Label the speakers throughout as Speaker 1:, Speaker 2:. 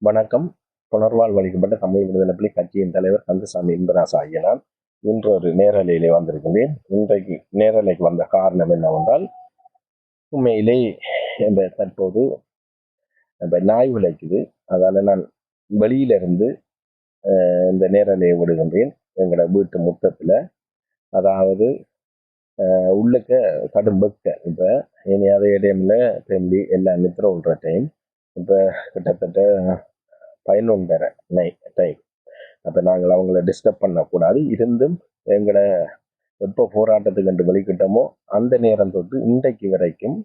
Speaker 1: வணக்கம். புனர்வாழ் வழிக்கப்பட்ட தமிழ் விடுதலை புலி கட்சியின் தலைவர் கந்தசாமி இன்பராசு ஆகிய நான் இன்று ஒரு நேரலையிலே வந்திருக்கின்றேன். இன்றைக்கு நேரலைக்கு வந்த காரணம் என்னவென்றால், உண்மையிலே இந்த தற்போது நாய் விளைக்குது. அதால நான் வெளியிலிருந்து இந்த நேரலையை விடுகின்றேன். எங்களோட வீட்டு முற்றத்தில், அதாவது உள்ளக்க கடும் வெக்க. இப்போ இனி அதே டைமில் ஃபேமிலி எல்லாம் நித்திர விடுற டைம். இப்போ கிட்டத்தட்ட 11:30 டைம். அப்போ நாங்கள் அவங்கள டிஸ்டர்ப் பண்ணக்கூடாது. இருந்தும் எங்களை எப்போ போராட்டத்துக்கு என்று வெளிக்கிட்டோமோ அந்த நேரம் தொட்டு இன்றைக்கு வரைக்கும்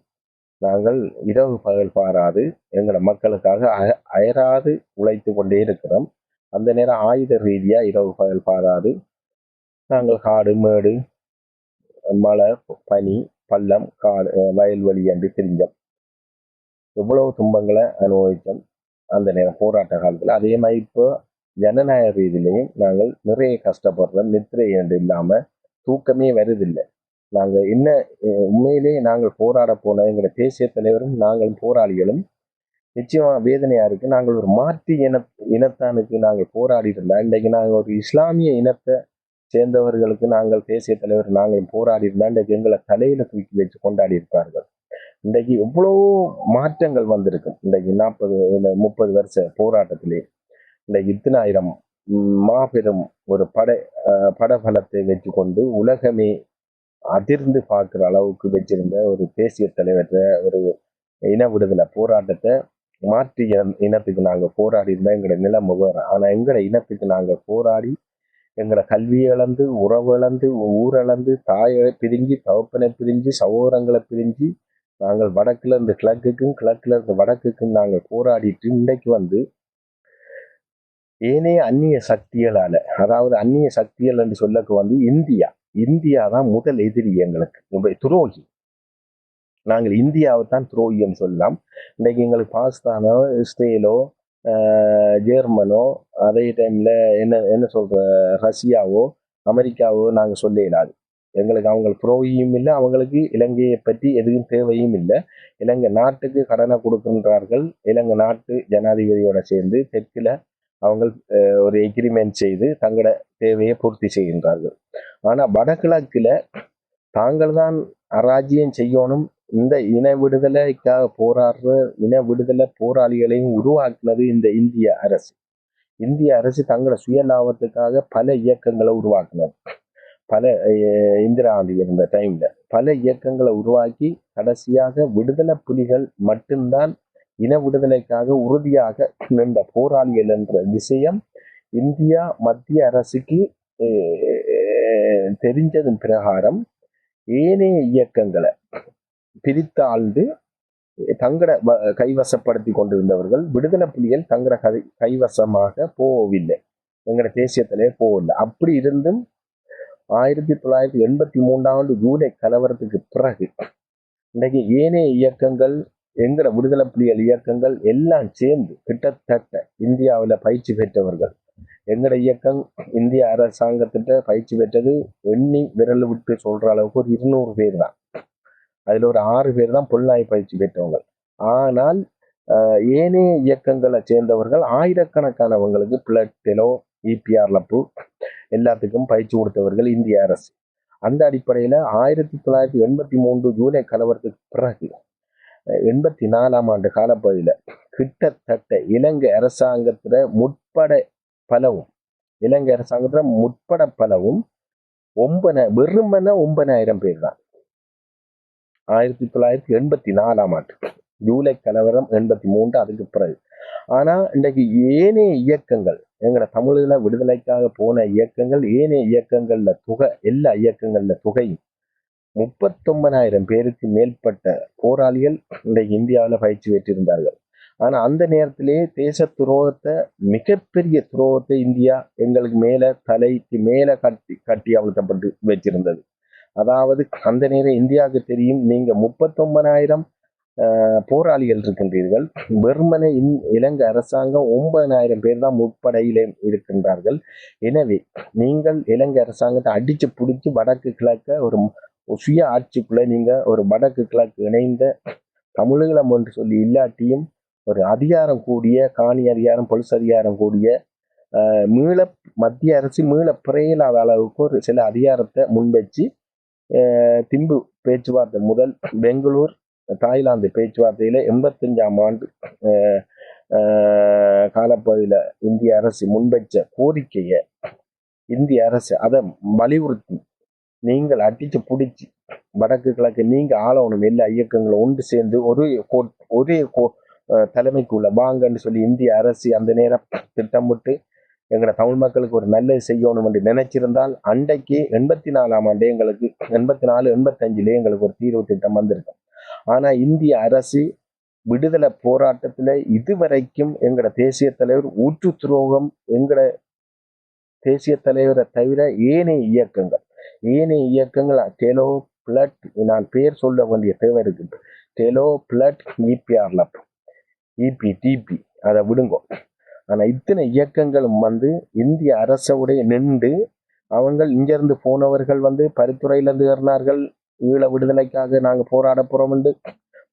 Speaker 1: நாங்கள் இரவு பகல் பாராது எங்களை மக்களுக்காக அயராது உழைத்து கொண்டே இருக்கிறோம். அந்த நேரம் ஆயுத ரீதியாக இரவு பகல் பாராது நாங்கள் காடு மேடு மழை பனி பள்ளம் காடு வயல்வெளி என்று தெரிஞ்சோம். எவ்வளவு துன்பங்களை அனுபவித்தோம் அந்த நேரம் போராட்ட காலத்தில். அதே மாதிரி இப்போ ஜனநாயக ரீதியிலையும் நாங்கள் நிறைய கஷ்டப்படுறோம். நித்திரை என்று இல்லாமல் தூக்கமே வருதில்லை. நாங்கள் என்ன உண்மையிலே நாங்கள் போராட போன எங்களுடைய தேசிய தலைவரும் நாங்கள் போராளிகளும் நிச்சயமாக வேதனையாக இருக்குது. நாங்கள் ஒரு மாற்று இனத்தானுக்கு நாங்கள் போராடி இருந்தால், இன்றைக்கு நாங்கள் ஒரு இஸ்லாமிய இனத்தை சேர்ந்தவர்களுக்கு நாங்கள் தேசிய தலைவர் நாங்கள் போராடி இருந்தால் இன்றைக்கு எங்களை தலையில தூக்கி வச்சு கொண்டாடி இருப்பார்கள். இன்றைக்கு எவ்வளோ மாற்றங்கள் வந்திருக்கும். இன்றைக்கு 30 வருஷ போராட்டத்திலே இன்றைக்கு 10,000 மாபெரும் ஒரு படபலத்தை வச்சு கொண்டு உலகமே அதிர்ந்து பார்க்குற அளவுக்கு வச்சிருந்த ஒரு தேசிய தலைவற்ற ஒரு இன விடுதலை போராட்டத்தை மாற்றி இனத்துக்கு நாங்கள் போராடி இருந்தால் எங்களோட நிலைமை வேறு. ஆனால் எங்களோட இனத்துக்கு நாங்கள் போராடி எங்களை கல்வி இழந்து உறவு இழந்து ஊரிழந்து தாயை பிரிஞ்சு தகப்பனை பிரிஞ்சு சகோதரங்களை பிரிஞ்சு நாங்கள் வடக்குல இருந்து கிழக்குக்கும் கிழக்குல இருந்து வடக்குக்கும் நாங்கள் போராடிட்டு இன்றைக்கு ஏனைய அந்நிய சக்திகளால, அதாவது அந்நிய சக்திகள் என்று சொல்லக்கு இந்தியா தான் முதல் எதிரி எங்களுக்கு, துரோகி. நாங்கள் இந்தியாவை தான் துரோகின்னு சொல்லலாம். இன்றைக்கு எங்களுக்கு பாகிஸ்தானோ இஸ்ரேலோ ஜெர்மனோ அதே டைம்ல என்ன சொல்ற ரஷ்யாவோ அமெரிக்காவோ நாங்கள் சொல்ல இயலாது. எங்களுக்கு அவங்க துரோகியும் இல்லை, அவங்களுக்கு இலங்கையை பற்றி எதுவும் தேவையும் இல்லை. இலங்கை நாட்டுக்கு கடனை கொடுக்கின்றார்கள். இலங்கை நாட்டு ஜனாதிபதியோட சேர்ந்து தெற்குல அவங்க ஒரு எக்ரிமெண்ட் செய்து தங்களோட தேவையை பூர்த்தி செய்கின்றார்கள். ஆனால் வடகிழக்குல தாங்கள் தான் அராஜ்யம் செய்யணும். இந்த இன விடுதலைக்காக போராடுற இன விடுதலை போராளிகளையும் உருவாக்குனது இந்த இந்திய அரசு. இந்திய அரசு தங்களோட சுய லாபத்துக்காக பல இயக்கங்களை உருவாக்குனது. பல இந்திரா காந்தி இருந்த டைம்ல பல இயக்கங்களை உருவாக்கி கடைசியாக விடுதலை புலிகள் மட்டும்தான் இன விடுதலைக்காக உறுதியாக நின்ற போராளிகள் என்ற விஷயம் இந்தியா மத்திய அரசுக்கு தெரிஞ்சதன் பிரகாரம் ஏனைய இயக்கங்களை பிரித்தாழ்ந்து தங்கட கைவசப்படுத்தி கொண்டிருந்தவர்கள் விடுதலை புலிகள் தங்கட கைவசமாக போகவில்லை. எங்களோட தேசிய தலைவர் போகவில்லை. அப்படி இருந்தும் 1983 ஜூலை கலவரத்துக்கு பிறகு இன்றைக்கு ஏனைய இயக்கங்கள் எங்கட விடுதலை புலிகள் இயக்கங்கள் எல்லாம் சேர்ந்து கிட்டத்தட்ட இந்தியாவில் பயிற்சி பெற்றவர்கள். எங்கட இயக்கம் இந்திய அரசாங்கத்திட்ட பயிற்சி பெற்றது எண்ணி விரல் விட்டு சொல்ற அளவுக்கு ஒரு 200 பேர் தான். அதுல ஒரு 6 பேர் தான் புலனாய்வு பயிற்சி பெற்றவங்க. ஆனால் ஏனைய இயக்கங்களை சேர்ந்தவர்கள் ஆயிரக்கணக்கானவங்களுக்கு பிளட்டெலோ இபிஆர்லப்பு எல்லாத்துக்கும் பயிற்சி கொடுத்தவர்கள் இந்திய அரசு. அந்த அடிப்படையில 1983 ஜூலை கலவரத்துக்கு பிறகு 84ஆம் ஆண்டு காலப்பகுதியில கிட்டத்தட்ட இலங்கை அரசாங்கத்துல முற்பட பலவும் வெறுமன 9,000 பேர் தான் 1984ஆம் ஆண்டு ஜூலை கலவரம் 83 அதுக்கு பிறகு. ஆனா இன்றைக்கு ஏனைய இயக்கங்கள் எங்கட தமிழ்ல விடுதலைக்காக போன இயக்கங்கள் ஏனைய இயக்கங்கள்ல எல்லா இயக்கங்கள்ல தொகையும் 39,000 பேருக்கு மேற்பட்ட போராளிகள் இன்றைக்கு இந்தியாவில் பயிற்சி பெற்றிருந்தார்கள். ஆனா அந்த நேரத்திலேயே தேச துரோகத்தை மிகப்பெரிய துரோகத்தை இந்தியா எங்களுக்கு மேல தலைக்கு மேல கட்டி அழுத்தப்பட்டு வச்சிருந்தது. அதாவது அந்த நேரம் இந்தியாவுக்கு தெரியும், நீங்க 39,000 போராளிகள் இருக்கின்றீர்கள், வெறுமனை இலங்கை அரசாங்கம் 9,000 பேர் தான் முற்படையிலே இருக்கின்றார்கள். எனவே நீங்கள் இலங்கை அரசாங்கத்தை அடிச்சு பிடிச்சி வடக்கு கிழக்க ஒரு சுய ஆட்சிக்குள்ள நீங்க ஒரு வடக்கு கிழக்கு இணைந்த தமிழீழம் என்று சொல்லி இல்லாட்டியும் ஒரு அதிகாரம் கூடிய காணி அதிகாரம் பொலிஸ் அதிகாரம் கூடிய மீள மத்திய அரசு மீள பிறையில்லாத அளவுக்கு ஒரு சில அதிகாரத்தை முன்வச்சு திம்பு பேச்சுவார்த்தை முதல் பெங்களூர் தாய்லாந்து பேச்சுவார்த்தையில 85ஆம் ஆண்டு காலப்பகுதியில் இந்திய அரசு முன்வச்ச கோரிக்கையை இந்திய அரசு அதை வலியுறுத்தி நீங்கள் அடிச்சு பிடிச்சி வடக்கு கிழக்கு நீங்க ஆளவணும் எல்லா இயக்கங்களும் ஒன்று சேர்ந்து ஒரே தலைமைக்குள்ள வாங்கன்னு சொல்லி இந்திய அரசு அந்த நேரம் திட்டமிட்டு எங்களை தமிழ் மக்களுக்கு ஒரு நல்லது செய்யணும் என்று நினைச்சிருந்தால் அன்றைக்கு 84ஆம் ஆண்டு எங்களுக்கு 84 85 எங்களுக்கு ஒரு தீர்வு திட்டம் வந்திருக்கும். ஆனா இந்திய அரசு விடுதலை போராட்டத்துல இதுவரைக்கும் எங்கட தேசிய தலைவர் ஊற்று துரோகம் எங்கட தேசிய தலைவரை தவிர ஏனைய இயக்கங்கள் டெலோ பிளட் நான் பேர் சொல்ல வேண்டிய தேவை இருக்கு. டெலோ பிளட் இபிஆர்லப் இபி டிபி அதை விடுங்கோ. ஆனா இத்தனை இயக்கங்களும் இந்திய அரசோடைய நின்று அவங்க இங்கிருந்து போனவர்கள் பரித்துறையிலிருந்து ஏறினார்கள். ஈழ விடுதலைக்காக நாங்க போராட போறோம் என்று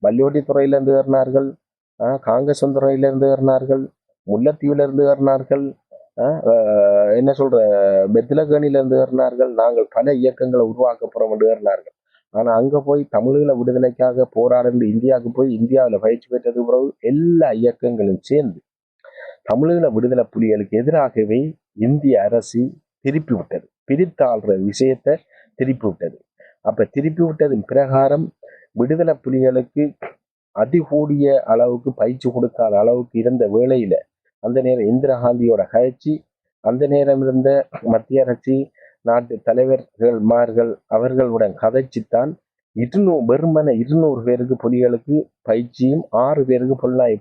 Speaker 1: வல்லியோட்டி துறையிலிருந்து ஏறினார்கள், காங்கேசன் துறையிலிருந்து ஏறினார்கள், முல்லைத்தீவிலிருந்து ஏறினார்கள், என்ன சொல்ற பெத்திலகேணியிலிருந்து ஏறினார்கள். நாங்கள் பல இயக்கங்களை உருவாக்க போறோம் என்று ஏறினார்கள். ஆனா அங்க போய் தமிழீழ விடுதலைக்காக போராடி இந்தியாவுக்கு போய் இந்தியாவில் பயிற்சி பெற்றது பிறகு எல்லா இயக்கங்களும் சேர்ந்து தமிழீழ விடுதலை புலிகளுக்கு எதிராகவே இந்திய அரசு திருப்பி விட்டது. பிரித்தாள்ற விஷயத்தை திருப்பி விட்டது. அப்ப திருப்பி விட்டதின் பிரகாரம் விடுதலை புலிகளுக்கு அதிகூடிய அளவுக்கு பயிற்சி கொடுக்காத அளவுக்கு இருந்த வேளையில அந்த நேரம் இந்திரா காந்தியோட கட்சி, அந்த நேரம் இருந்த மத்திய அரசு நாட்டு தலைவர்கள் அவர்களுடன் கதைச்சுத்தான் வெறுமன 200 பேருக்கு புலிகளுக்கு பயிற்சியும் 6 பேருக்கு புலனாய்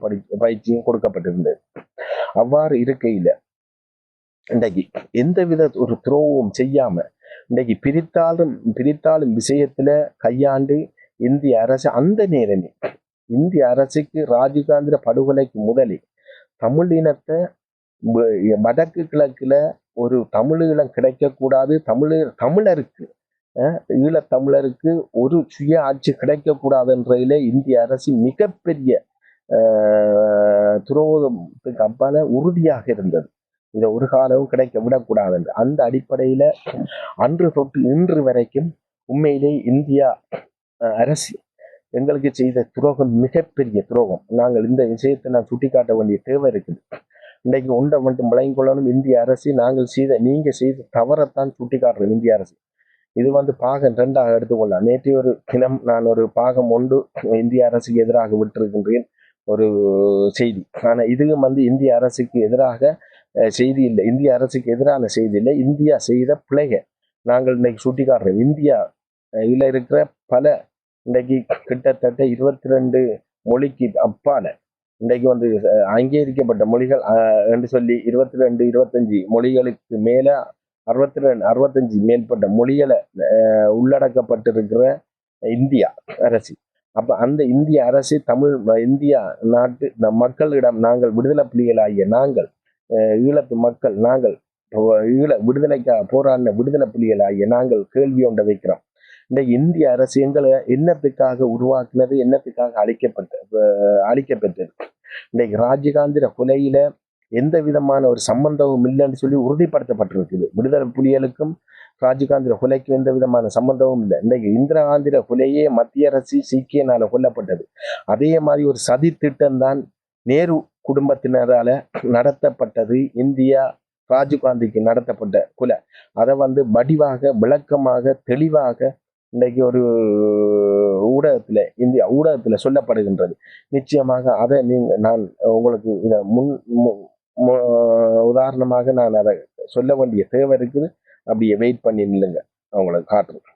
Speaker 1: பயிற்சியும் கொடுக்கப்பட்டிருந்தது. அவ்வாறு இருக்கையில இன்றைக்கு எந்தவித ஒரு துரோகமும் செய்யாம இன்றைக்கு பிரித்தாளும் விஷயத்துல கையாண்டு இந்திய அரசு அந்த நேரமே இந்திய அரசுக்கு ராஜீவ்காந்தி படுகொலைக்கு முதலே தமிழ் இனத்தை வடக்கு கிழக்குல ஒரு தமிழீழம் கிடைக்கக்கூடாது, தமிழருக்கு ஈழத்தமிழருக்கு ஒரு சுய ஆட்சி கிடைக்கக்கூடாதுன்றதிலே இந்திய அரசு மிகப்பெரிய துரோகத்துக்கு அப்பால உறுதியாக இருந்தது. இதை ஒரு காலமும் கிடைக்க விடக்கூடாது என்று. அந்த அடிப்படையில அன்று தொட்டு இன்று வரைக்கும் உண்மையிலே இந்தியா அரசு எங்களுக்கு செய்த துரோகம் மிகப்பெரிய துரோகம். நாங்கள் இந்த விஷயத்தை நான் சுட்டிக்காட்ட வேண்டிய தேவை இருக்குது. இன்றைக்கு ஒன்றை மட்டும் விளங்கிக் இந்திய அரசு நீங்க செய்த தவறத்தான் சுட்டிக்காட்டுறோம். இந்திய அரசு இது பாகம் 2ஆக எடுத்துக்கொள்ளலாம். நேற்று ஒரு தினம் நான் ஒரு பாகம் 1 இந்திய அரசுக்கு எதிராக விட்டிருக்கின்றேன் ஒரு செய்தி. ஆனா இதுவும் இந்திய அரசுக்கு எதிராக செய்தி இல்லை, இந்திய அரசுக்கு எதிரான செய்தி இல்லை, இந்தியா செய்த பிழைக நாங்கள் இன்னைக்கு சுட்டிக்காட்டுறோம். இந்தியா இதுல இருக்கிற பல இன்றைக்கு கிட்டத்தட்ட 22 மொழிக்கு அப்பால இன்றைக்கு அங்கீகரிக்கப்பட்ட மொழிகள் என்று சொல்லி 22 25 மொழிகளுக்கு மேல 65 மேற்பட்ட மொழிகளை உள்ளடக்கப்பட்டிருக்கிற இந்தியா அரசு. அப்ப அந்த இந்திய அரசு இந்தியா நாட்டு மக்களிடம் நாங்கள் விடுதலை புலிகளாகிய நாங்கள் ஈழத்து மக்கள் நாங்கள் விடுதலைக்காக போராடின விடுதலை புலிகளாகிய நாங்கள் கேள்வி ஒன்றை வைக்கிறோம். இந்த இந்திய அரசு எங்களை என்னத்துக்காக உருவாக்குனது, என்னத்துக்காக அழிக்கப்பட்டது. இன்றைக்கு ராஜீவ்காந்தி கொலையில எந்த விதமான ஒரு சம்பந்தமும் இல்லைன்னு சொல்லி உறுதிப்படுத்தப்பட்டிருக்குது. விடுதலை புலிகளுக்கும் ராஜீவ்காந்தி கொலைக்கும் எந்த விதமான சம்பந்தமும் இல்லை. இன்றைக்கு இந்திரா காந்தி கொலையே மத்திய அரசு சீக்கியனால கொல்லப்பட்டது. அதே மாதிரி ஒரு சதி திட்டம் தான் நேரு குடும்பத்தினரால நடத்தப்பட்டது. இந்தியா ராஜீவ்காந்திக்கு நடத்தப்பட்ட கொலை அதை வடிவாக விளக்கமாக தெளிவாக இன்றைக்கு ஒரு இந்திய ஊடகத்துல சொல்லப்படுகின்றது. நிச்சயமாக அதை நான் உங்களுக்கு இதை உதாரணமாக நான் அதை சொல்ல வேண்டிய தேவை இருக்குது. அப்படியே வெயிட் பண்ணி நில்லுங்க, அவங்களுக்கு காட்டுறேன்.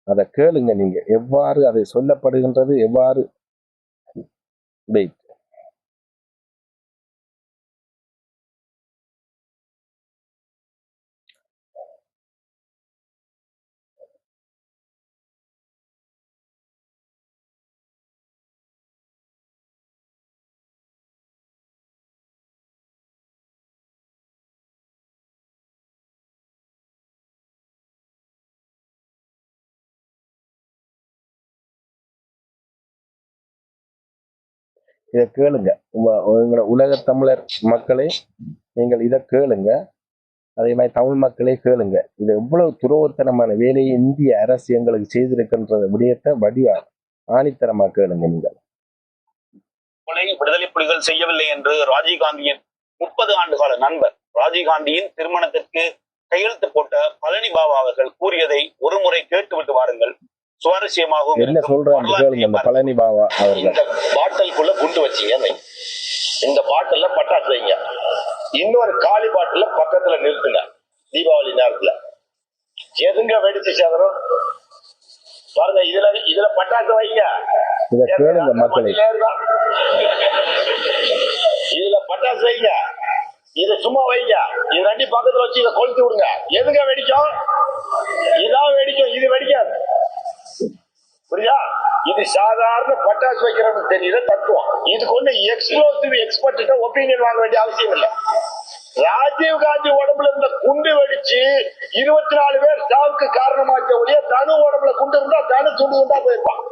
Speaker 1: அதை கேளுங்க, நீங்க எவ்வாறு அதை சொல்லப்படுகின்றது, எவ்வாறு வெயிட். இதை கேளுங்க. எங்களோட உலக தமிழர் மக்களே, நீங்கள் இதை கேளுங்க. அதே மாதிரி தமிழ் மக்களே கேளுங்க. இது எவ்வளவு துரோகத்தனமான வேலையை இந்திய அரசு எங்களுக்கு செய்திருக்கின்ற விடயத்தை வடிவா ஆணித்தரமா கேளுங்க. நீங்கள்
Speaker 2: விடுதலை புலிகள் செய்யவில்லை என்று ராஜீவ்காந்தியின் 30 ஆண்டுகால நண்பர் ராஜீவ்காந்தியின் திருமணத்திற்கு கையெழுத்து போட்ட பழனி பாபா அவர்கள் கூறியதை ஒரு முறை கேட்டுவிட்டு வாருங்கள். சுவாரஸ்யமாகவும்
Speaker 1: என்ன சொல்றாங்க கேளுங்க. இந்த பழனி பாபா அவர்கள்,
Speaker 2: இந்த பாட்டிலுக்குள்ள குண்டு வச்சீங்க, இந்த பாட்டில பட்டாசு வைங்க, இன்னொரு காலி பாட்டில பக்கத்துல நிறுத்துங்க. தீபாவளி நேரத்துல எதுங்க வெடிச்சு சேதனம் பாருங்க. இதுல பட்டாசு வைங்க.
Speaker 1: இதை கேளுங்க மக்களே.
Speaker 2: இதுல பட்டாசு வைங்க, இத சும்மா வைங்க. இது ரெண்டு பக்கத்துல வச்சு இதை கொளுத்தி விடுங்க. எதுங்க வெடிக்கும்? இதான் வெடிக்கும், இது வெடிக்காது. புரியுதா? இது சாதாரண பட்டாசு வைக்கிறோம்னு தெரியல தத்துவம். இதுக்கு ஒண்ணு எக்ஸ்ப்ளோசிவ் எக்ஸ்பர்ட் ஒப்பீனியன் வாங்க வேண்டிய அவசியம் இல்லை. ராஜீவ் காந்தி உடம்புல இருந்த குண்டு வெடிச்சு 24 பேர் சாவுக்கு காரணமாக்க ஒழிய தனு உடம்புல குண்டு இருந்தா தனு துண்டு இருந்தா போயிருப்பான்.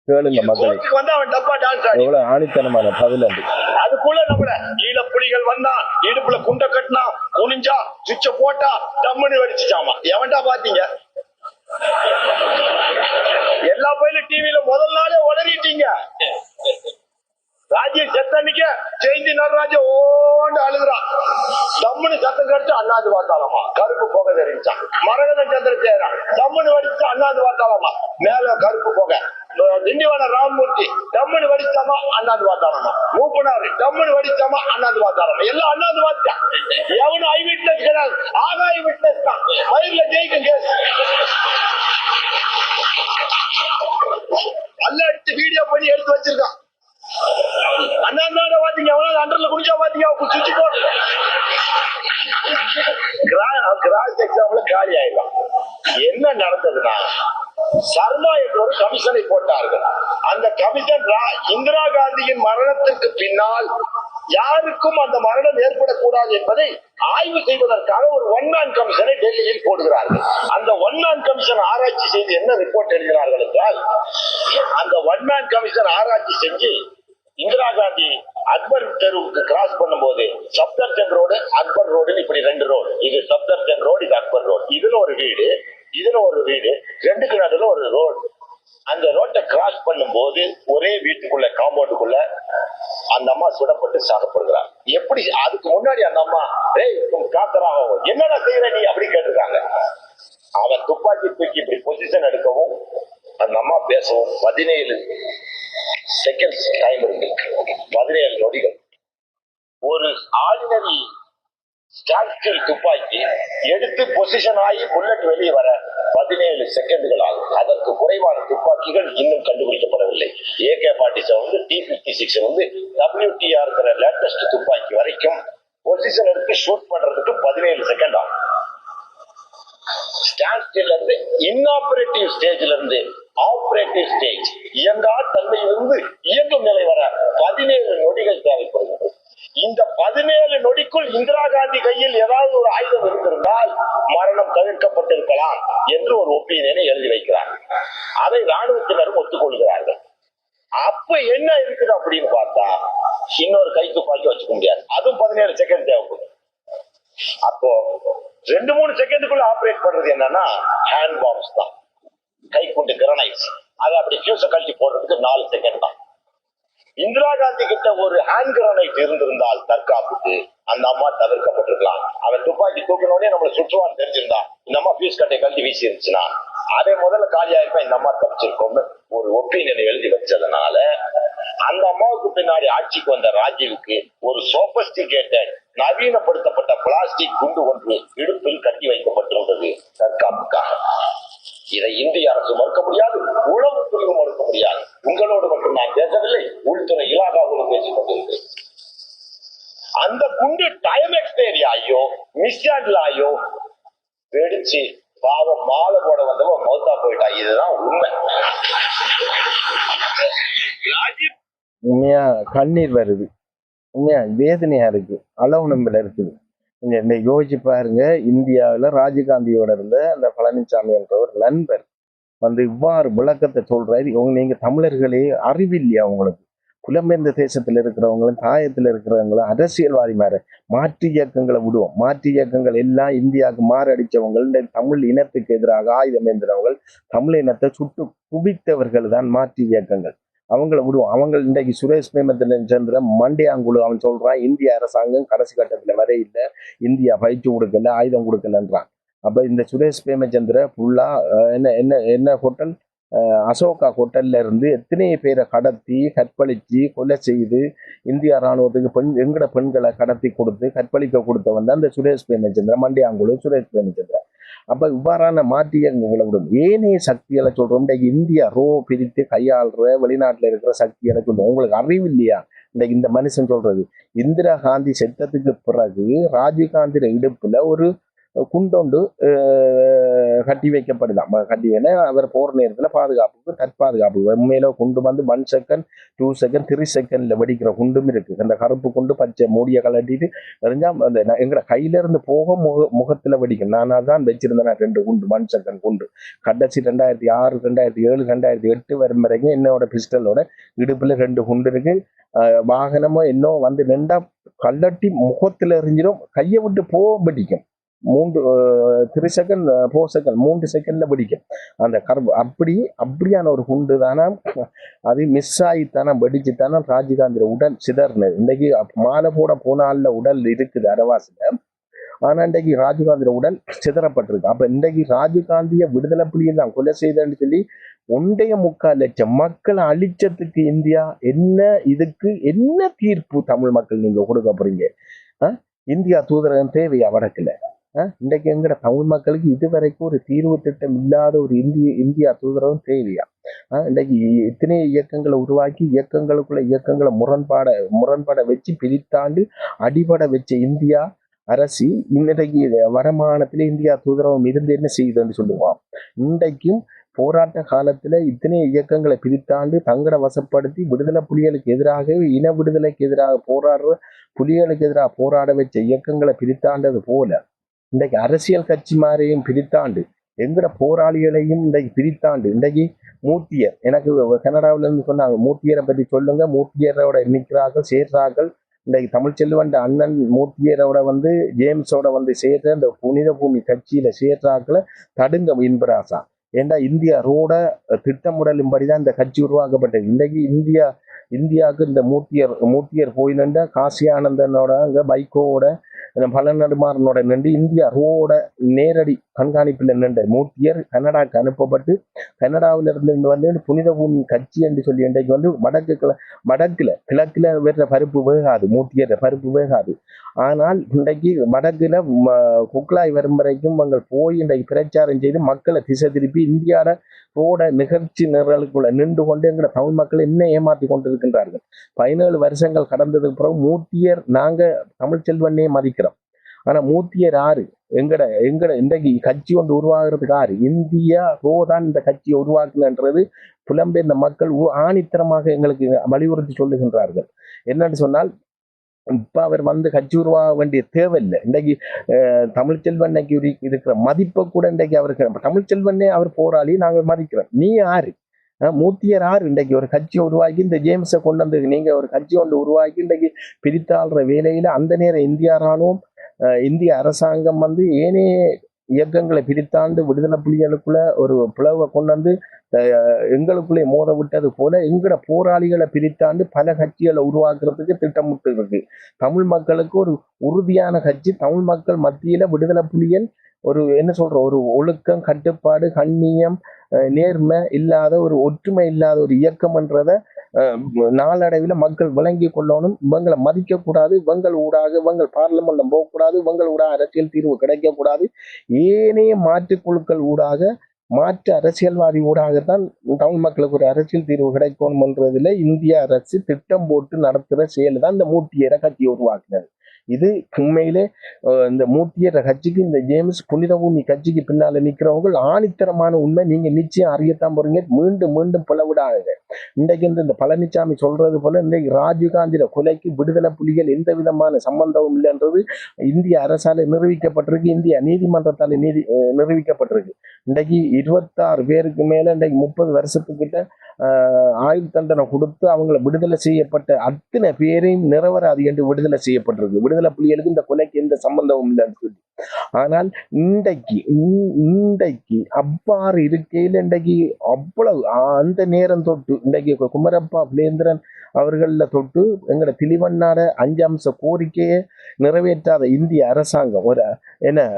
Speaker 1: கேளுங்க மக்களே.
Speaker 2: வந்து அவன் டப்பா டான்ஸ் ஆடி
Speaker 1: எவ்வளவு ஆணித்தனமான பதில் அது.
Speaker 2: அதுக்குள்ள நம்மள ஈழ புலிகள் வந்தா இடுப்புல குண்ட கட்டினா குனிஞ்சா சுவிட்ச போட்டா தம்முன்னு வெடிச்சுச்சாமா. எவன்டா பாத்தீங்க? எல்லா பயிலும் டிவியில முதல் நாளே உளறிட்டீங்க. ராஜீவ் செத்தன்னிக்க ஜெயந்தி நடராஜ ஓண்டு அழுகுறான். தம்முன்னு சத்தம் கடிச்சு அண்ணாந்து பார்த்தாலமா கருப்பு போக தெரிஞ்சான். மரகதன் சந்திரசேகரன் தம்முன்னு வடிச்சு அண்ணாந்து பார்த்தாலமா மேல கருப்பு போக. திண்டிவன ராமமூர்த்தி டம்முன்னு வடிச்சாமா அண்ணாந்து பார்த்தாலமா. மூப்பனாரு டம்முன்னு வடிச்சாமா அண்ணாந்து பார்த்தாலமா. எல்லாம் அண்ணாந்து பார்த்தான். எவனும் ஐ விட்னஸ் கிடையாது, ஆகாய விட்னஸ் தான். மயிர்ல ஜெயிக்கும் கேஸ் அல்ல வீடியோ பண்ணி எடுத்து வச்சிருக்கான். அண்ணாந்தாட பாத்தீங்க, எவ்வளவு அண்டர்ல குடிச்சா பாத்தீங்க, சுவிட்ச் போட்டு கிராஸ் எக்ஸாம்ல காலி ஆயிடும். என்ன நடந்ததுன்னா, சர்மா என்ற ஒரு கமிஷனை போட்டார்கள். அந்த கமிஷன் இந்திரா காந்தியின் மரணத்திற்கு பின்னால் யாருக்கும் அந்த மரணம் ஏற்படக்கூடாது என்பதை ஆய்வு செய்வதற்காக ஒரு ஒன் மேன் கமிஷனை டெல்லியில் போடுகிறார்கள். அந்த ஒன் மேன் கமிஷன் ஆராய்ச்சி செய்து என்ன ரிப்போர்ட் எழுதினார்கள் என்றால், அந்த ஒன் மேன் கமிஷன் ஆராய்ச்சி செஞ்சு இந்திரா காந்தி அக்பர் தெருவுக்கு கிராஸ் பண்ணும்போது சப்தர்ஜன் ரோடு அக்பர் ரோடு இப்படி 2 ரோடு. இது சப்தர்ஜன் ரோடு, இது அக்பர் ரோடு. இதுல ஒரு வீடு, இதுல ஒரு வீடு, ரெண்டுக்கு நடுவில் ஒரு ரோடு. அந்த ரோட்டை கிராஸ் பண்ணும் போது ஒரே வீட்டுக்குள்ள காம்பவுண்டுக்குள்ள அந்த அம்மா சுடப்பட்டு சாகப்படுகிறார். எப்படி? அதுக்கு முன்னாடி அந்த அம்மா காத்தராக என்னடா செய்யற நீ அப்படி கேட்டிருக்காங்க. அவன் துப்பாக்கி தூக்கி இப்படி பொசிஷன் எடுக்கவும் அந்த அம்மா பேசவும் 17 செகண்ட்ஸ் டைம் இருக்கு. 17 நொடிகள். ஒரு ஆர்டினரி ஸ்டாண்டில் துப்பாக்கி எடுத்து பொசிஷன் ஆகி புல்லட் வெளியே வர 17 செகண்டுகள் ஆகும். அதற்கு குறைவான துப்பாக்கிகள் இன்னும் கண்டுபிடிக்கப்படவில்லை. AK-47 T-56 WTR லேட்டஸ்ட் துப்பாக்கி வரைக்கும் பொசிஷன் எடுத்து ஷூட் பண்றதுக்கு 17 செகண்ட் ஆகும். ஸ்டாண்டில் இருந்து இன்னாபரேட்டிவ் ஸ்டேஜ்ல இருந்து ஆபரேட்டிவ் ஸ்டேஜ், இயங்கா தன்மையிலிருந்து இயங்கும் நிலை வர 17 நொடிகள் தேவைப்படுகிறது. இந்த 17 நொடிக்குள் இந்திரா காந்தி கையில் ஏதாவது ஒரு ஆயுதம் இருந்திருந்தால் மரணம் தவிர்க்கப்பட்டிருக்கலாம் என்று ஒரு ஒப்பீனியனை எழுதி வைக்கிறார். அதை ராணுவத்தினரும் ஒத்துக்கொள்கிறார்கள். அப்ப என்ன இருக்குது அப்படின்னு பார்த்தா, இன்னொரு கை துப்பாக்கி வச்சுக்க முடியாது. அதுவும் 17 செகண்ட் தேவைப்படும். அப்போ 2-3 செகண்டுக்குள்ள ஆபரேட் பண்றது என்னன்னா ஹேண்ட் பாம்ஸ் தான், கைக்குண்டு கிரனைட்ஸ். அதை அப்படி ஃபியூஸ கழட்டி போடுறதுக்கு 4 செகண்ட் தான். இந்திரா காந்தி கிட்ட ஒரு ஹேண்ட் கிரனைட் இருந்திருந்தால் தற்காப்புக்கு அந்த அம்மா தவிர்க்கப்பட்டிருக்கலாம். அவன் துப்பாக்கி தூக்கினோடனே நம்மள சுற்றுவான்னு தெரிஞ்சிருந்தா இந்த அம்மா ஃபியூஸ் கட்டை கழட்டி வீசி இருந்துச்சுன்னா அதே முதல்ல காலியா இருப்பா, இந்த அம்மா தப்பிச்சிருக்கோம்னு ஒரு ஒப்பீனியனை எழுதி வச்சதுனால அந்த அம்மாவுக்கு பின்னாடி ஆட்சிக்கு வந்த ராஜீவுக்கு ஒரு சோபஸ்டிகேட்டட் நவீனப்படுத்தப்பட்ட பிளாஸ்டிக் குண்டு ஒன்று இடுப்பில் கட்டி வைக்கப்பட்டிருந்தது தற்காப்புக்காக. இதை இந்திய அரசு மறுக்க முடியாது, உளவுத்துறையும் மறுக்க முடியாது. உங்களோடு மட்டும் நான் பேசவில்லை, உள்துறை இலாகாவோடு பேசிக் கொண்டிருக்கிறேன். அந்த குண்டு டைம் எக்ஸ்பைரி ஆகியோ மிஸ்ஹேண்டில் ஆகியோ வெடிச்சு பாவம் மாலை போட வந்தவன் மௌத்தா போயிட்டா. இதுதான் உண்மை.
Speaker 1: உண்மையா கண்ணீர் வருது, உண்மையா வேதனையா இருக்கு, அளவு நம்பல இருக்குது. இந்த யோசிச்சு பாருங்க, இந்தியாவில் ராஜீவ்காந்தியோட இருந்த அந்த பழனிசாமி என்ற ஒரு நண்பர் வந்து இவ்வாறு விளக்கத்தை சொல்றாரு. நீங்க தமிழர்களே அறிவில்லையா உங்களுக்கு? புலம்பெயர்ந்த தேசத்துல இருக்கிறவங்களும் தாயத்துல இருக்கிறவங்களும் அரசியல்வாதி மாதிரி மாற்று இயக்கங்களை விடுவோம். மாற்று இயக்கங்கள் எல்லாம் இந்தியாவுக்கு மாரடிச்சவங்க, இந்த தமிழ் இனத்துக்கு எதிராக ஆயுதம் ஏந்திரவங்க, தமிழ் இனத்தை சுட்டு குவித்தவர்கள் தான் மாற்று இயக்கங்கள். அவங்கள விடுவோம். அவங்க இன்றைக்கு சுரேஷ் பிரேமச்சந்திர மண்டியாங்குழு அவன் சொல்றான் இந்திய அரசாங்கம் கடைசி கட்டத்துல வரை இல்லை, இந்தியா பயிற்சி கொடுக்கல, ஆயுதம் கொடுக்கலன்றான். அப்ப இந்த சுரேஷ் பிரேமச்சந்திர ஃபுல்லா என்ன என்ன என்ன ஹோட்டல் அசோகா ஹோட்டல்ல இருந்து எத்தனை பேரை கடத்தி கற்பழிச்சு கொலை செய்து இந்தியா ராணுவத்துக்கு எங்கட பெண்களை கடத்தி கொடுத்து கற்பழிக்க கொடுத்தவன் தான் இந்த சுரேஷ் பிரேமச்சந்திர மண்டியாங்குழு சுரேஷ் பிரேமச்சந்திர. அப்ப இவ்வாறான மாற்றியங்களை விடும் ஏனைய சக்திகளை சொல்றோம். இன்றைக்கு இந்தியா பிரித்து கையாளுற வெளிநாட்டுல இருக்கிற சக்திகளை சொல்றோம். உங்களுக்கு அறிவு இல்லையா? இன்றைக்கு இந்த மனுஷன் சொல்றது இந்திரா காந்தி செத்ததுக்கு பிறகு ராஜீவ்காந்தி இடுப்புல ஒரு குண்டொண்டு கட்டி வைக்கப்படுதான். கட்டி வேணா அவர் போற நேரத்துல பாதுகாப்புக்கு தற்பாதுகாப்பு உண்மையில குண்டு வந்து 1 செகண்ட் 2 செகண்ட் 3 செகண்ட்ல வெடிக்கிற குண்டும் இருக்கு. அந்த கருப்பு குண்டு பச்சை மூடிய கலட்டிட்டு எரிஞ்சா அந்த எங்கட கையில இருந்து போக முகத்துல வெடிக்கும். நான் அதான் வச்சிருந்தேன் 2 குண்டு 1 செகண்ட் குண்டு. கடைசி 2006 2007 2008 வரும் வரைக்கும் என்னோட பிஸ்டலோட இடுப்புல 2 குண்டு இருக்கு. வாகனமோ இன்னும் வந்து நின்றா கல்லட்டி முகத்துல எரிஞ்சிடும், கையை விட்டு வெடிக்கும். 3 செகண்ட் 4 செகண்ட் 3 செகண்ட்ல வெடிக்கும் அந்த கருப்பு. அப்படியான ஒரு குண்டு தானே அது மிஸ் ஆகித்தானே வெடிச்சுத்தானே ராஜீவ்காந்தியோட உடல் சிதறினது. இன்னைக்கு மாலை போட போனால உடல் இருக்குது அரவாசில, ஆனா இன்றைக்கு ராஜீவ்காந்தியோட உடல் சிதறப்பட்டிருக்கு. அப்ப இன்றைக்கு ராஜீவ்காந்திய விடுதலை புலிகள் தான் கொலை செய்தன்னு சொல்லி 1.25 லட்சம் மக்களை அழிச்சதுக்கு இந்தியா இதுக்கு என்ன தீர்ப்பு தமிழ் மக்கள் நீங்க கொடுக்க போறீங்க? இந்தியா தூதரகம் தேவையா வடக்குல? இன்றைக்கு எங்கட தமிழ் மக்களுக்கு இதுவரைக்கும் ஒரு தீர்வு திட்டம் இல்லாத ஒரு இந்தியா தூதரகம் தேவையா? இன்றைக்கு இத்தனை இயக்கங்களை உருவாக்கி இயக்கங்களை முரண்பாட வச்சு பிரித்தாண்டு அடிபட வச்ச இந்தியா அரசி இன்றைக்கு வடமாகாணத்துல இந்தியா தூதரகம் இருந்து என்ன செய்யுதுன்னு சொல்லுவான். இன்றைக்கும் போராட்ட காலத்துல இத்தனை இயக்கங்களை பிரித்தாண்டு தங்கட வசப்படுத்தி விடுதலை புலிகளுக்கு எதிராக இன விடுதலைக்கு எதிராக போராடுற புலிகளுக்கு எதிராக போராட வச்ச இயக்கங்களை பிரித்தாண்டது போல இன்றைக்கு அரசியல் கட்சி மாதிரியும் பிரித்தாண்டு எங்கட போராளிகளையும் இன்றைக்கு பிரித்தாண்டு இன்றைக்கு மூர்த்தியர் எனக்கு கனடாவில இருந்து சொன்னாங்க, மூர்த்தியரை பற்றி சொல்லுங்க, மூர்த்தியரோட நிற்கிறார்கள் சேர்றார்கள். இன்றைக்கு தமிழ்ச்செல்வன் அண்ணன் மூர்த்தியரோட வந்து ஜேம்ஸோட வந்து சேர்ற இந்த புனித பூமி கட்சியில சேர்றாக்களை தடுங்க இன்பராசா. ஏண்டா இந்தியா ரோட திட்டமிடலும்படிதான் இந்த கட்சி உருவாக்கப்பட்டது. இன்றைக்கு இந்தியாவுக்கு இந்த மூர்த்தியர் போயிலண்ட காசி ஆனந்தனோட அங்க பைக்கோட பல நடுமாறனோட நின்று இந்தியா ரோட நேரடி கண்காணிப்பில் நின்ற மூர்த்தியர் கனடாக்கு அனுப்பப்பட்டு கனடாவில இருந்து வந்து புனித பூமி கட்சி என்று சொல்லி இன்றைக்கு வந்து கிழக்குல வேற பருப்பு வேகாது, மூர்த்தியர் பருப்பு வேகாது. ஆனால் இன்றைக்கு வடக்குல குக்லாய் வரும் வரைக்கும் அவங்க போய் இன்றைக்கு பிரச்சாரம் செய்து மக்களை திசை திருப்பி இந்தியாவோட ரோட நிகழ்ச்சி நிரலுக்குள்ள நின்று கொண்டு எங்களை தமிழ் மக்கள் என்ன ஏமாற்றி கொண்டிருக்கின்றார்கள். 17 வருஷங்கள் கடந்ததுக்கு பிறகு மூர்த்தியர் நாங்க தமிழ்ச்செல்வனே மதிக்கிறோம். ஆனா மூர்த்தியர் ஆறு எங்கட இன்றைக்கு கட்சி ஒன்று உருவாகிறதுக்கு ஆறு இந்தியா தான் இந்த கட்சியை உருவாக்குன்றது புலம்பெயர்ந்த மக்கள் ஆணித்தரமாக எங்களுக்கு வலியுறுத்தி சொல்லுகின்றார்கள். என்னன்னு சொன்னால் இப்ப அவர் வந்து கட்சி உருவாக வேண்டிய தேவையில்லை. இன்றைக்கு தமிழ்ச்செல்வன்னைக்கு இருக்கிற மதிப்பை கூட இன்றைக்கு அவருக்கு தமிழ்ச்செல்வனே அவர் போராளி நாங்கள் மதிக்கிறோம். நீ யாரு? மூர்த்தியர் ஆறு இன்றைக்கு ஒரு கட்சியை உருவாக்கி இந்த ஜேம்ஸை கொண்டு வந்து நீங்க ஒரு கட்சி ஒன்று உருவாக்கி இன்றைக்கு பிரித்தாள்ற வேலையில அந்த நேரம் இந்தியா ராணுவம் இந்திய அரசாங்கம் வந்து ஏனைய இயக்கங்களை பிரித்தாண்டு விடுதலை புலிகளுக்குள்ள ஒரு பிளவை கொண்டு வந்து எங்களுக்குள்ளே மோத விட்டது போல எங்கட போராளிகளை பிரித்தாண்டு பல கட்சிகளை உருவாக்குறதுக்கு திட்டமிட்டு இருக்கு. தமிழ் மக்களுக்கு ஒரு உறுதியான கட்சி, தமிழ் மக்கள் மத்தியில விடுதலை புலிகள் ஒரு என்ன சொல்ற ஒரு ஒழுக்கம் கட்டுப்பாடு கண்ணியம் நேர்மை இல்லாத ஒரு ஒற்றுமை இல்லாத ஒரு இயக்கம்ன்றத நாளடைவில் மக்கள் விளங்கி கொள்ளணும். இவங்களை மதிக்க கூடாது, இவங்கள் ஊடாக இவங்கள் பார்லிமெண்ட்ல போகக்கூடாது, இவங்கள் ஊடாக அரசியல் தீர்வு கிடைக்கக்கூடாது. ஏனைய மாற்றுக் குழுக்கள் ஊடாக மாற்று அரசியல்வாதி ஊடாகத்தான் தமிழ் மக்களுக்கு ஒரு அரசியல் தீர்வு கிடைக்கணும்ன்றதுல இந்திய அரசு திட்டம் போட்டு நடத்துற செயல் தான் இந்த மூர்த்தியரை கட்சியை உருவாக்குனது. இது உண்மையிலே இந்த மூர்த்தியற்ற கட்சிக்கு, இந்த ஜேம்ஸ் புனித பூமி கட்சிக்கு பின்னால நிக்கிறவங்க ஆணித்தரமான உண்மை. நீங்க நிச்சயம் அறியத்தான் போறீங்க. மீண்டும் மீண்டும் பிளவிடாங்க. இன்றைக்கு இந்த பழனிசாமி சொல்றது போல இன்றைக்கு ராஜீவ்காந்தியில கொலைக்கு விடுதலை புலிகள் எந்த விதமான சம்பந்தமும் இல்லைன்றது இந்திய அரசால நிரூபிக்கப்பட்டிருக்கு, இந்திய நீதிமன்றத்தால நிரூபிக்கப்பட்டிருக்கு. இன்றைக்கு 26 பேருக்கு மேல இன்றைக்கு 30 வருஷத்துக்கிட்ட ஆயுள் தண்டனை கொடுத்து அவங்களை விடுதலை செய்யப்பட்ட அத்தனை பேரையும் நிரவராது என்று விடுதலை செய்யப்பட்டிருக்கு. விடுதலை புலிகளுக்கு இந்த கொலைக்கு எந்த சம்பந்தமும் இல்லைன்னு சொல்லி. ஆனால் இன்றைக்கு அவ்வாறு இருக்கையில் இன்றைக்கு அவ்வளவு அந்த நேரம் தொட்டு இன்றைக்கு குமரப்பா புலேந்திரன் அவர்கள தொட்டு எங்கட திலிவண்ணாட 5 அம்ச கோரிக்கையை நிறைவேற்றாத இந்திய அரசாங்கம்,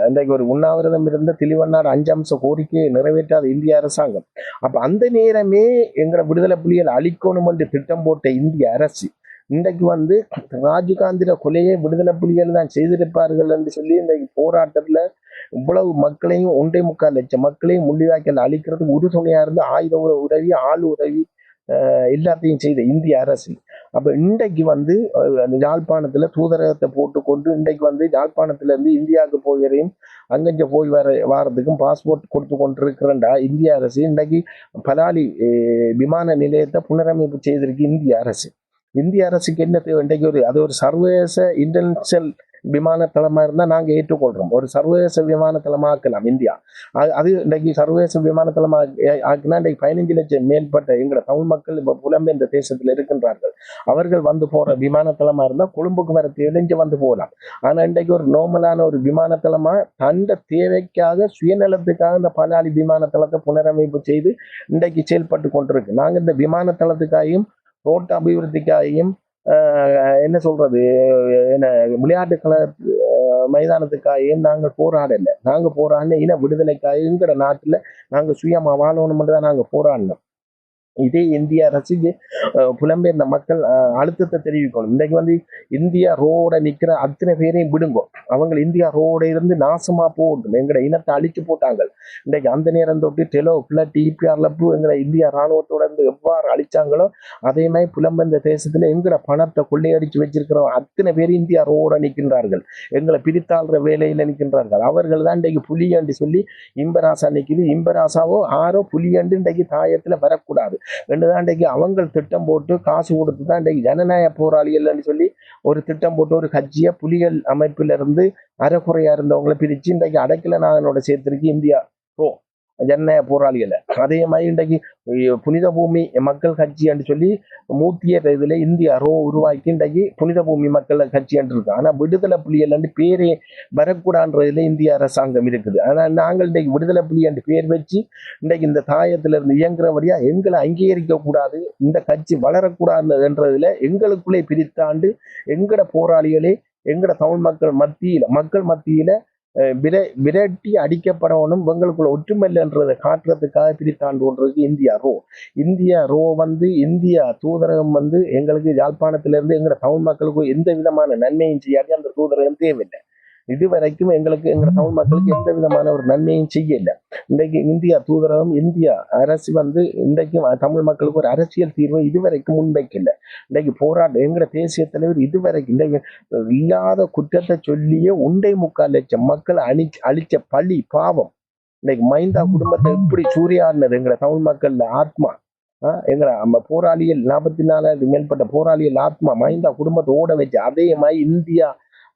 Speaker 1: இன்றைக்கு ஒரு உண்ணாவிரதம் இருந்த திலிவண்ணாட 5 அம்ச கோரிக்கையை நிறைவேற்றாத இந்திய அரசாங்கம், அப்ப அந்த நேரமே எங்கட விடுதலை புலிகள் அழிக்கணும் என்று திட்டம் போட்ட இந்திய அரசு இன்றைக்கு ராஜீவ்காந்திர கொலையை விடுதலை புலிகள் தான் செய்திருப்பார்கள் என்று சொல்லி இன்றைக்கு போராட்டத்துல இவ்வளவு மக்களையும் 1.25 லட்சம் மக்களையும் முள்ளிவாய்க்கால் அழிக்கிறதுக்கு உறுதுணையா இருந்து ஆயுத உதவி, ஆள் உதவி எல்லாத்தையும் செய்த இந்திய அரசு. அப்ப இன்றைக்கு யாழ்ப்பாணத்துல தூதரகத்தை போட்டுக்கொண்டு இன்றைக்கு யாழ்ப்பாணத்துல இருந்து இந்தியாவுக்கு போகிறேன், அங்கஞ்ச போய் வாரத்துக்கும் பாஸ்போர்ட் கொடுத்து கொண்டிருக்கிறண்டா இந்திய அரசு. இன்றைக்கு பலாலி விமான நிலையத்தை புனரமைப்பு செய்திருக்கு இந்திய அரசு. இந்திய அரசுக்கு என்ன தேவை? இன்றைக்கு அது ஒரு சர்வதேச இன்டர்நேஷனல் விமான தளமா இருந்தா நாங்க ஏற்றுக்கொள்றோம். ஒரு சர்வதேச விமான தளமா ஆக்கலாம் இந்தியா. அது இன்றைக்கு சர்வதேச விமான தளமா ஆக்கினா இன்றைக்கு 15 லட்சம் மேற்பட்ட எங்களை தமிழ் மக்கள் இப்ப புலம்பெயர்ந்த தேசத்துல இருக்கின்றார்கள். அவர்கள் போற விமான தளமா இருந்தா கொழும்புக்கு வர தேவைஞ்சு போகலாம். ஆனா இன்றைக்கு ஒரு நோமலான ஒரு விமான தளமா தண்ட தேவைக்காக சுயநலத்துக்காக இந்த பலாலி விமான தளத்தை புனரமைப்பு செய்து இன்றைக்கு செயல்பட்டு கொண்டிருக்கு. நாங்க இந்த விமான தளத்துக்காகவும் ரோட்டு அபிவிருத்திக்காகவும் விளையாட்டு மைதானத்துக்காகவும் நாங்கள் போராடல. நாங்க போராடின இன விடுதலைக்காக எங்கட நாட்டுல நாங்க சுயமா வாழணும் தான் நாங்க போராடினோம். இதே இந்திய அரசுக்கு புலம்பெயர்ந்த மக்கள் அழுத்தத்தை தெரிவிக்கணும். இன்றைக்கு இந்தியா ரோட நிக்கிற அத்தனை பேரையும் விடுங்கோ, அவங்க இந்தியா ரோட இருந்து நாசமா போகட்டும். எங்கட இனத்தை அழிச்சு போட்டாங்க. இன்றைக்கு அந்த நேரம் தொட்டு டெலோ பிளட் டிபிஆர்லப்பு எங்கட இந்தியா ராணுவத்தோட இருந்து எவ்வாறு அழிச்சாங்களோ அதே மாதிரி புலம்பெயர்ந்த தேசத்துல எங்கட பணத்தை கொள்ளையடிச்சு வச்சிருக்கிறோம் அத்தனை பேர் இந்தியா ரோட நிற்கின்றார்கள். எங்களை பிரித்தாள்ற வேலையில நிற்கின்றார்கள். அவர்கள் தான் இன்றைக்கு புலியண்டு சொல்லி இம்பராசா நிற்குது. இம்பராசாவோ ஆரோ புலியண்டு இன்றைக்கு தாயத்துல வரக்கூடாது என்றுதான் இன்றைக்கு அவங்க திட்டம் போட்டு காசு கொடுத்து தான் இன்றைக்கு ஜனநாயக போராளிகள் சொல்லி ஒரு திட்டம் போட்டு ஒரு கட்சியை புலிகள் அமைப்பில இருந்து அறக்குறையா இருந்தவங்களை பிரிச்சு இன்றைக்கு அடைக்கலநாதனோட சேர்த்திருக்கு இந்தியா ஜனநாயக போராளிகளை. அதே மாதிரி இன்றைக்கு புனித பூமி மக்கள் கட்சி என்று சொல்லி மூர்த்தியற்ற இதுல இந்தியா உருவாக்கி இன்றைக்கு புனித பூமி மக்கள் கட்சி என்று இருக்கு. ஆனா விடுதலை புலிகள் பேரே வரக்கூடாதுல இந்திய அரசாங்கம் இருக்குது. ஆனா நாங்கள் இன்றைக்கு விடுதலை புலி என்று பேர் வச்சு இன்றைக்கு இந்த தாயத்துல இருந்து இயங்குறபடியா எங்களை அங்கீகரிக்க கூடாது, இந்த கட்சி வளரக்கூடாது என்றதுல எங்களுக்குள்ளே பிரித்தாண்டு எங்கட போராளிகளே எங்கட தமிழ் மக்கள் மத்தியில விரட்டி அடிக்கப்படணும், இவங்களுக்குள்ள ஒற்றுமைன்றதை காட்டுறதுக்காக பிரித்தாண்டுன்றது இந்தியா ரோ இந்தியா தூதரகம் எங்களுக்கு யாழ்ப்பாணத்திலிருந்து எங்க தமிழ் மக்களுக்கு எந்த விதமான நன்மையும் செய்யாட்டி அந்த தூதரகம் தேவையில்லை. இதுவரைக்கும் எங்க தமிழ் மக்களுக்கு எந்த விதமான ஒரு நன்மையும் செய்யல. இன்றைக்கு இந்தியா தூதரகம் இந்தியா அரசு இன்றைக்கும் தமிழ் மக்களுக்கு ஒரு அரசியல் தீர்வை இதுவரைக்கும் முன்வைக்கல. இன்றைக்கு போராட்டம் எங்கட தேசிய தலைவர் இதுவரைக்கும் இன்றைக்கு இல்லாத குற்றத்தை சொல்லியே 1.25 லட்சம் மக்களை அழிச்ச பழி பாவம். இன்னைக்கு மைந்தா குடும்பத்தை எப்படி சூறையாடினது எங்கட தமிழ் மக்கள் ஆத்மா. எங்களை போராளிகள் 44,000 மேற்பட்ட போராளிகள் ஆத்மா மைந்தா குடும்பத்தை ஓட வச்சு அதே மாதிரி இந்தியா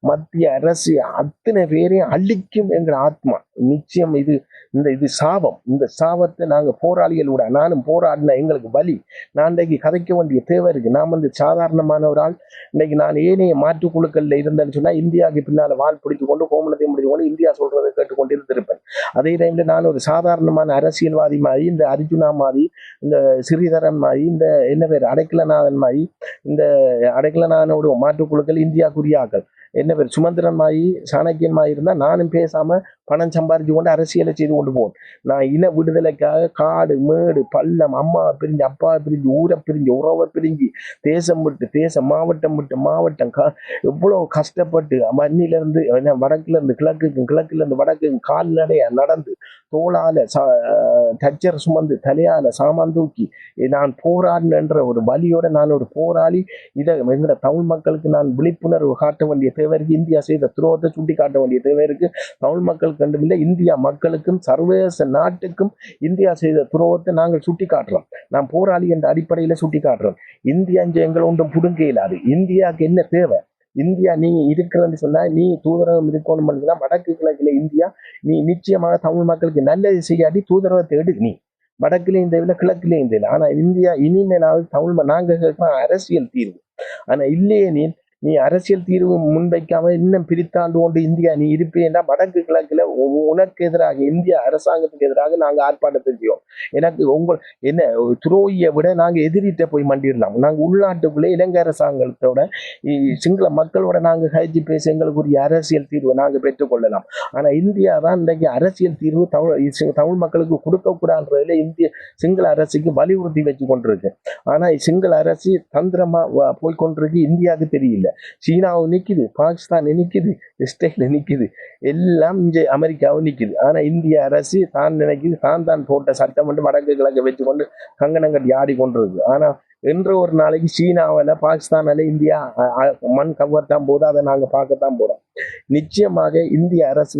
Speaker 1: மத்திய அரசு அத்தனை பேரையும் அழிக்கும் எங்கள் ஆத்மா. நிச்சயம் இது சாபம். இந்த சாபத்தை நாங்க போராளிகளோட நானும் போராடின எங்களுக்கு வலி. நான் இன்றைக்கு கதைக்க வேண்டிய தேவை இருக்கு. நான் சாதாரணமான ஒரு ஆள். இன்னைக்கு நான் ஏனைய மாற்றுக்குழுக்கள்ல இருந்தேன்னு சொன்னா இந்தியாவுக்கு பின்னால வால் பிடித்து கொண்டு கோமணத்தையும் பிடித்து கொண்டு இந்தியா சொல்றதை கேட்டுக்கொண்டு இருந்திருப்பேன். அதே டைம்ல நான் ஒரு சாதாரணமான அரசியல்வாதி மாதிரி, இந்த அர்ஜுனா மாதிரி, இந்த ஸ்ரீதரன் மாதிரி, இந்த என்ன பேர் அடைக்கலநாதன் மாதிரி, இந்த அடைக்கலநாதனோட மாற்றுக்குழுக்கள் இந்தியாக்குரியாக்கள் என்ன பேர் சுமந்திரன் மாதிரி சாணக்கியன் மாதிரி இருந்தா நானும் பேசாம பணம் சம்பாரிச்சு கொண்டு அரசியலை செய்து கொண்டு போகணும். நான் இன விடுதலைக்காக காடு மேடு பள்ளம் அம்மாவை பிரிஞ்சு அப்பாவை பிரிஞ்சு ஊரை பிரிஞ்சு உறவை பிரிஞ்சு தேசம் விட்டு தேசம் மாவட்டம் விட்டு மாவட்டம் எவ்வளவு கஷ்டப்பட்டு மண்ணில இருந்து வடக்குல இருந்து கிழக்குக்கும் கிழக்குல இருந்து வடக்குக்கும் கால்நடையா நடந்து தோளால தச்சர் சுமந்து தலையால சாமான் தூக்கி நான் போராடினன்ற ஒரு வலியோட நான் ஒரு போராளி. இதை எங்கிற தமிழ் மக்களுக்கு நான் விழிப்புணர்வு காட்ட வேண்டிய தேவை இருக்கு. இந்தியா செய்த துரோகத்தை சுட்டி காட்ட வேண்டிய தேவை இருக்கு. தமிழ் மக்களுக்கு கண்டுமில்லை, இந்தியா மக்களுக்கும் சர்வதேச நாட்டுக்கும் இந்தியா செய்த துரோகத்தை நாங்கள் சுட்டி காட்டுறோம். நான் போராளி என்ற அடிப்படையில சுட்டி காட்டுறோம். இந்தியா எங்களை ஒன்றும் புடுங்க இயலாது. இந்தியாவுக்கு என்ன தேவை? இந்தியா நீ இருக்கிறன்னு சொன்னா நீ தூதரகம் இருக்கணும் சொன்னா வடக்கு கிழக்குல இந்தியா நீ நிச்சயமாக தமிழ் மக்களுக்கு நல்லது செய்யாடி தூதரகத்தை எடு. நீ வடக்குலேயும் தேவையில்லை கிழக்குலேயும் தேவையில்லை. ஆனா இந்தியா இனிமேலாவது தமிழ் நாங்க கேட்கலாம் அரசியல் தீர்வு. ஆனா இல்லையே நீ அரசியல் தீர்வு முன்வைக்காம இன்னும் பிரித்தாண்டு கொண்டு இந்தியா நீ இருப்பேன்னா வடக்கு கிழக்குல உனக்கு எதிராக இந்தியா அரசாங்கத்துக்கு எதிராக நாங்க ஆர்ப்பாட்டத்தை செய்வோம். எனக்கு என்ன துரோகியை விட நாங்க எதிரிட்ட போய் மண்டிடலாம். நாங்க உள்நாட்டுக்குள்ளே இலங்கை அரசாங்கத்தோட சிங்கள மக்களோட நாங்க கழிச்சு பேச எங்களுக்குரிய அரசியல் தீர்வை நாங்க பெற்றுக்கொள்ளலாம். ஆனா இந்தியா தான் இன்றைக்கு அரசியல் தீர்வு தமிழ் மக்களுக்கு கொடுக்கக்கூடாதுன்றதுல இந்திய சிங்கள அரசுக்கு வலியுறுத்தி வச்சு கொண்டிருக்கு. ஆனா சிங்கள அரசு தந்திரமா போய்கொண்டிருக்கு. இந்தியாவுக்கு தெரியல. சீனாவும் நிக்குது, பாகிஸ்தான் நிக்குது, இஸ்ரேல் நிக்குது, எல்லாம் இங்கே அமெரிக்காவும் நிக்குது. ஆனா இந்திய அரசு தான் நினைக்குது தான் போட்ட சட்டம் வந்து வடக்கு கிழக்கு வச்சு கொண்டு கங்கணம் கட்டி ஆடி கொண்டிருக்கு. ஆனா என்று ஒரு நாளைக்கு சீனாவில் பாகிஸ்தானால இந்தியா மண் கவ்வத்தான் போது அதை நாங்க பார்க்கத்தான் போறோம். நிச்சயமாக இந்திய அரசு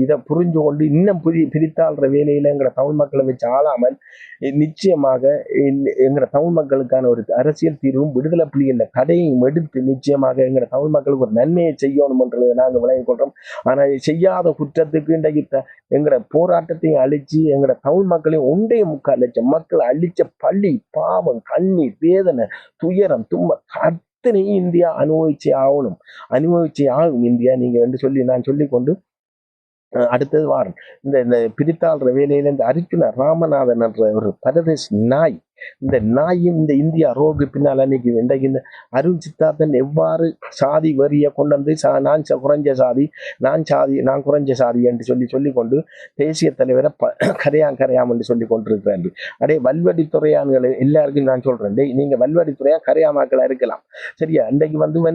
Speaker 1: இதை புரிஞ்சு கொண்டு இன்னும் பிரித்தாள்ற வேலையில எங்களை தமிழ் மக்களை வச்சு ஆளாமல் நிச்சயமாக எங்களை தமிழ் மக்களுக்கான ஒரு அரசியல் தீர்வும் விடுதலை புலிகளில் தடையும் எடுத்து நிச்சயமாக எங்களை தமிழ் மக்களுக்கு ஒரு நன்மையை செய்யணும்ன்றதை நாங்கள் விளங்கிக் கொள்றோம். ஆனா செய்யாத குற்றத்துக்கு இன்றைக்கு எங்களை போராட்டத்தையும் அழிச்சு எங்களை தமிழ் மக்களையும் 1.25 லட்சம் மக்கள் அழிச்ச பள்ளி பாவம் கண்ணீர் வேதனை துயரம் தும்ம அத்தனையும் இந்தியா அனுபவிச்சே ஆகும் இந்தியா நீங்க என்று சொல்லி நான் சொல்லிக்கொண்டு அடுத்தது வாரம் இந்த பிரித்தாள்ற வேலையில இந்த அர்ஜுன ராமநாதன் என்ற ஒரு பரதேசி நாய், இந்த நாயும் இந்த இந்தியா ரோகு பின்னால் நிற்குது. இன்றைக்கு இந்த அருண் சித்தார்த்தன் எவ்வாறு சாதி வரியை கொண்டு வந்து நான் குறைஞ்ச சாதி நான் குறைஞ்ச சாதி என்று சொல்லிக்கொண்டு தேசிய தலைவரை கரையாம் என்று சொல்லி கொண்டிருக்கிறார். அடே வல்வடித்துறையான்கள் எல்லாருக்கும் நான் சொல்றேன், நீங்க வல்வடித்துறையான் கரையாமாக்களா இருக்கலாம் சரியா. இன்றைக்கு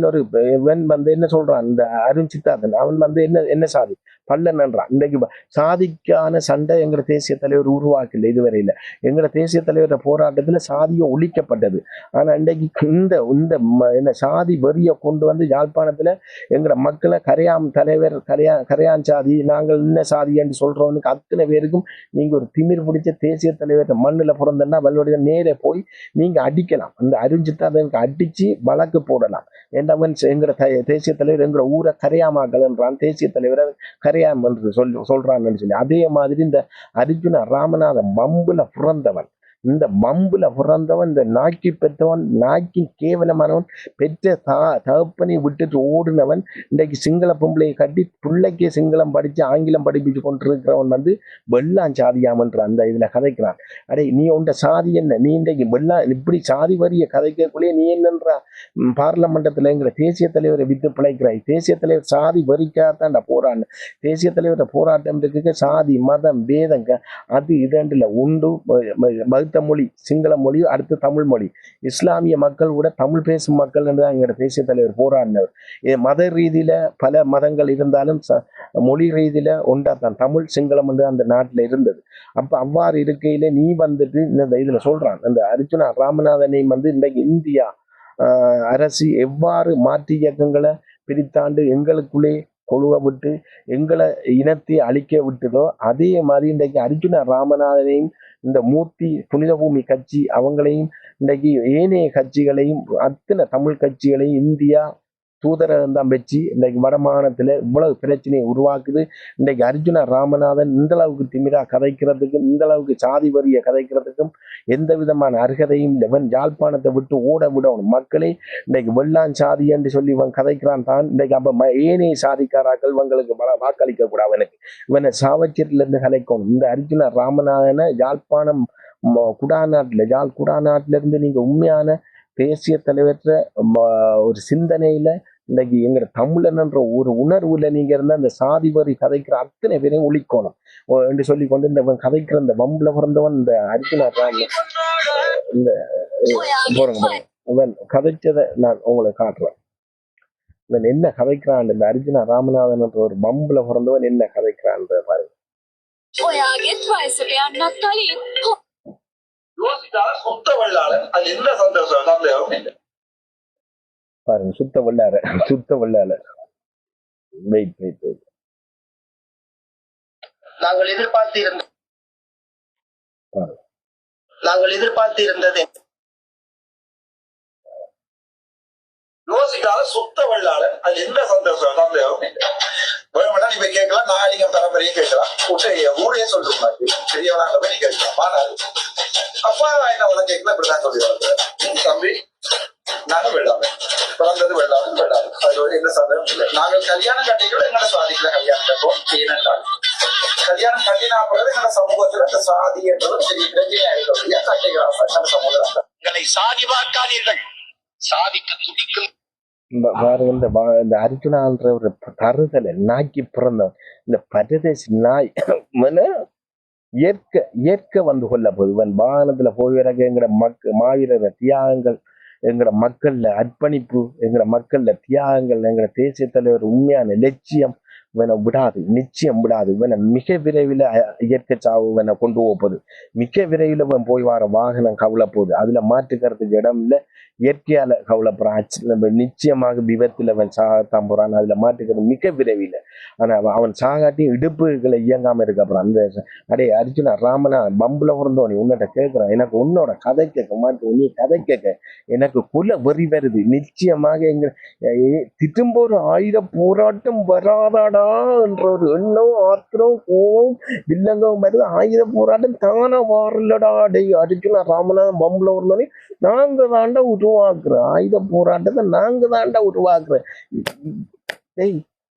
Speaker 1: என்ன சொல்றான் இந்த அருண் சித்தார்த்தன், அவன் என்ன சாதி பல்லன்றான். இன்றைக்கு சாதிக்கான சண்டை எங்களை தேசிய தலைவர் உருவாக்கல. இதுவரையில எங்களை தேசிய தலைவர் போராட்டத்துல சாதியை ஒழிக்கப்பட்டது. ஆனா இன்றைக்கு இந்த சாதி வரியை கொண்டு வந்து யாழ்ப்பாணத்துல எங்களை மக்களை கரையான் சாதி நாங்கள் என்ன சாதி என்று சொல்றவனுக்கு அத்தனை பேருக்கும் நீங்க ஒரு திமிர் பிடிச்ச தேசிய தலைவர் மண்ணுல பிறந்தா வல்லுடைய நேரே போய் நீங்க அடிக்கலாம். அந்த அருஞ்சித்தாதனுக்கு அடிச்சு வழக்கு போடலாம். என்றவன் எங்கிற தேசிய தலைவர் எங்கிற ஊரை கரையாமாக்கள் என்றான், தேசிய தலைவரை கரையாம் என்று சொல்றான்னு சொல்லி. அதே மாதிரி இந்த அர்ஜுன ராமநாதன் பம்புல பிறந்தவன், இந்த நாக்கி பெற்றவன், நாக்கி கேவலமானவன், பெற்ற தகப்பனை விட்டுட்டு ஓடுனவன், இன்றைக்கு சிங்கள பொம்பளையை கட்டி பிள்ளைக்கே சிங்களம் படிச்சு ஆங்கிலம் படிப்பிச்சு கொண்டிருக்கிறவன் வெள்ளான் சாதியாமன்ற அந்த இதுல கதைக்கிறான். அடே நீ உண்ட சாதி என்ன? நீ இன்றைக்கு இப்படி சாதி வரிய கதைக்கக்குள்ளே நீ என்னன்ற பார்லமெண்டத்துல எங்கிற தேசிய தலைவரை வித்து பிழைக்கிறாய். தேசிய தலைவர் சாதி வரிக்காத்தான்டா போராடு. தேசிய தலைவர போராட்டம் இருக்கு. சாதி மதம் வேதங்க அது இதண்டுல உண்டு. பௌத்த மொழி சிங்கள மொழி அடுத்து தமிழ் மொழி, இஸ்லாமிய மக்கள் கூட தமிழ் பேசும் மக்கள் என்றுதான் எங்களோட தேசிய தலைவர் போராடினவர். மத ரீதியில பல மதங்கள் இருந்தாலும் மொழி ரீதியில ஒன்றாத்தான் தமிழ் சிங்களம் என்று அந்த நாட்டில் இருந்தது. அப்ப அவ்வாறு இருக்கையில நீ இந்த இதுல சொல்றான் அந்த அர்ஜுனா ராமநாதனை இன்றைக்கு இந்தியா அரசு எவ்வாறு மாற்று இயக்கங்களை பிரித்தாண்டு எங்களுக்குள்ளே கொழுவ விட்டு எங்களை இனத்தை அழிக்க விட்டதோ அதே மாதிரி இன்றைக்கு அர்ஜுன ராமநாதனையும் இந்த மூர்த்தி புனித பூமி கட்சி அவங்களையும் இன்றைக்கு ஏனைய கட்சிகளையும் அத்தனை தமிழ் கட்சிகளையும் இந்தியா தூதரகம் தான் வச்சு இன்றைக்கு வடமாகாணத்துல இவ்வளவு பிரச்சனையை உருவாக்குது. இன்றைக்கு அர்ஜுன ராமநாதன் இந்த அளவுக்கு திமிரா கதைக்கிறதுக்கும் இந்த அளவுக்கு சாதி வரிய கதைக்கிறதுக்கும் எந்த விதமான அர்ஹதையும் இவன் யாழ்ப்பாணத்தை விட்டு ஓட விடணும். மக்களே இன்றைக்கு வெள்ளான் சாதி என்று சொல்லி இவன் கதைக்கிறான் தான். இன்றைக்கு அப்ப ஏனைய சாதிக்காராக்கள் இவங்களுக்கு வாக்களிக்க கூடாது. அவனுக்கு இவனை சாவச்சேரியில இருந்து கலைக்கணும். இந்த அர்ஜுன ராமநாதனை யாழ்ப்பாணம் குடாநாட்டில இருந்து நீங்க உண்மையான தேசிய தலைவற்ற ஒரு சிந்தனையில இன்னைக்கு எங்க தமிழன்ன்ற ஒரு உணர்வுல நீங்க இருந்தா அந்த சாதி வரி கதைக்கிற அத்தனை பேரையும் ஒழிக்கணும் என்று சொல்லி கொண்டு இந்த கதைக்கிற இந்த வம்புல பிறந்தவன் இந்த அர்ஜுனா இந்த போறங்க பாருங்க இவன் கதைச்சதை நான் உங்களுக்கு காட்டுறேன். இவன் என்ன கதைக்கிறான் இந்த அர்ஜுனா ராமநாதன் என்ற ஒரு பம்புல பிறந்தவன் என்ன கதைக்கிறான் பாருங்க.
Speaker 2: சுத்த வெள்ளாளன் அது எந்த சந்தேகமும் இல்லை
Speaker 1: பாருங்க. சுத்த வெள்ளாளர் வெயிட் வெயிட் வெயிட்.
Speaker 2: நாங்கள் எதிர்பார்த்திருந்தது யோசித்தால சுத்த வெள்ளாளன் அது எந்த சந்தேகமும் இல்லை. வேணுமெண்டா நீ போய் கேட்கலாம், நாகரிகம் பரம்பரையும் கேட்கலாம், ஊரையே சொல்லிருப்பாங்க பெரியவனாங்க போய் நீ கேட்கலாம். ஆனால் அப்பா என்ன உனக்கு கேட்கலாம் இப்படிதான் சொல்லி வளர்க்கிறேன் தம்பி. நாங்க வெள்ளாளன் பிறந்தது வெள்ளாளன் அதோட என்ன சந்தேகம் இல்லை. நாங்கள் கல்யாணம் கட்டிக்கூட எங்களோட சாதிக்கல கல்யாணம் கட்டுவோம். ஏனென்றால் கல்யாணம் கட்டினா பிறகு எங்களோட சமூகத்துல அந்த சாதி என்றது பெரிய பிரச்சனையா இருக்கக்கூடிய கட்டிக்கிறாங்க எங்களோட சமூகத்தில். எங்களை சாதி பார்க்காதீர்கள், சாதிக்கு துடிக்கும்
Speaker 1: பாருங்க. இந்த அர்ஜுனான்ற ஒரு தருதலை நாக்கி பிறந்தவன் இந்த பரதேசி நாய் இயற்கை வந்து கொள்ள போகுது. இவன் வாகனத்துல போகிறக்கு எங்கட மாவீரர் தியாகங்கள், எங்கட மக்கள்ல அர்ப்பணிப்பு, எங்கட மக்கள்ல தியாகங்கள், எங்கட தேசிய தலைவர் உண்மையான லட்சியம் இவனை விடாது, நிச்சயம் விடாது. இவனை மிக விரைவில் இயற்கை சாவு இவனை கொண்டு போகுது. மிக விரைவில் இவன் போய் வர வாகனம் கவலை போகுது. அதுல மாற்றுக்கிறதுக்கு இடம் இல்லை. இயற்கையால கவலைப்படுறான். நிச்சயமாக விபத்துல அவன் சாகத்தான் போறான். அதுல மாட்டுக்கிறது மிக விரைவில். ஆனா அவன் சாகாட்டி இடுப்புகளை இயங்காம இருக்க அப்புறம் அந்த அடே அர்ஜுனா ராமனா பம்புல பிறந்தோம், நீ உன்னிட்ட கேட்கிறான், எனக்கு உன்னோட கதை கேட்க மாட்டேன், நீ கதை கேட்க எனக்கு குல வெறி வருது. நிச்சயமாக எங்க திரும்ப ஒரு ஆயுத போராட்டம் வராதாடா என்ற ஒரு எண்ணம், ஆத்திரம், கோவம், வில்லங்கம் வருது. ஆயுத போராட்டம் தானே வரலடா. டே அர்ஜுனா ராமநாதன் பம்புல பிறந்தோடனே நாங்க தாண்டா உருவாக்குறோம் ஆயுத போராட்டத்தை, நாங்க தாண்டா உருவாக்குறோம்.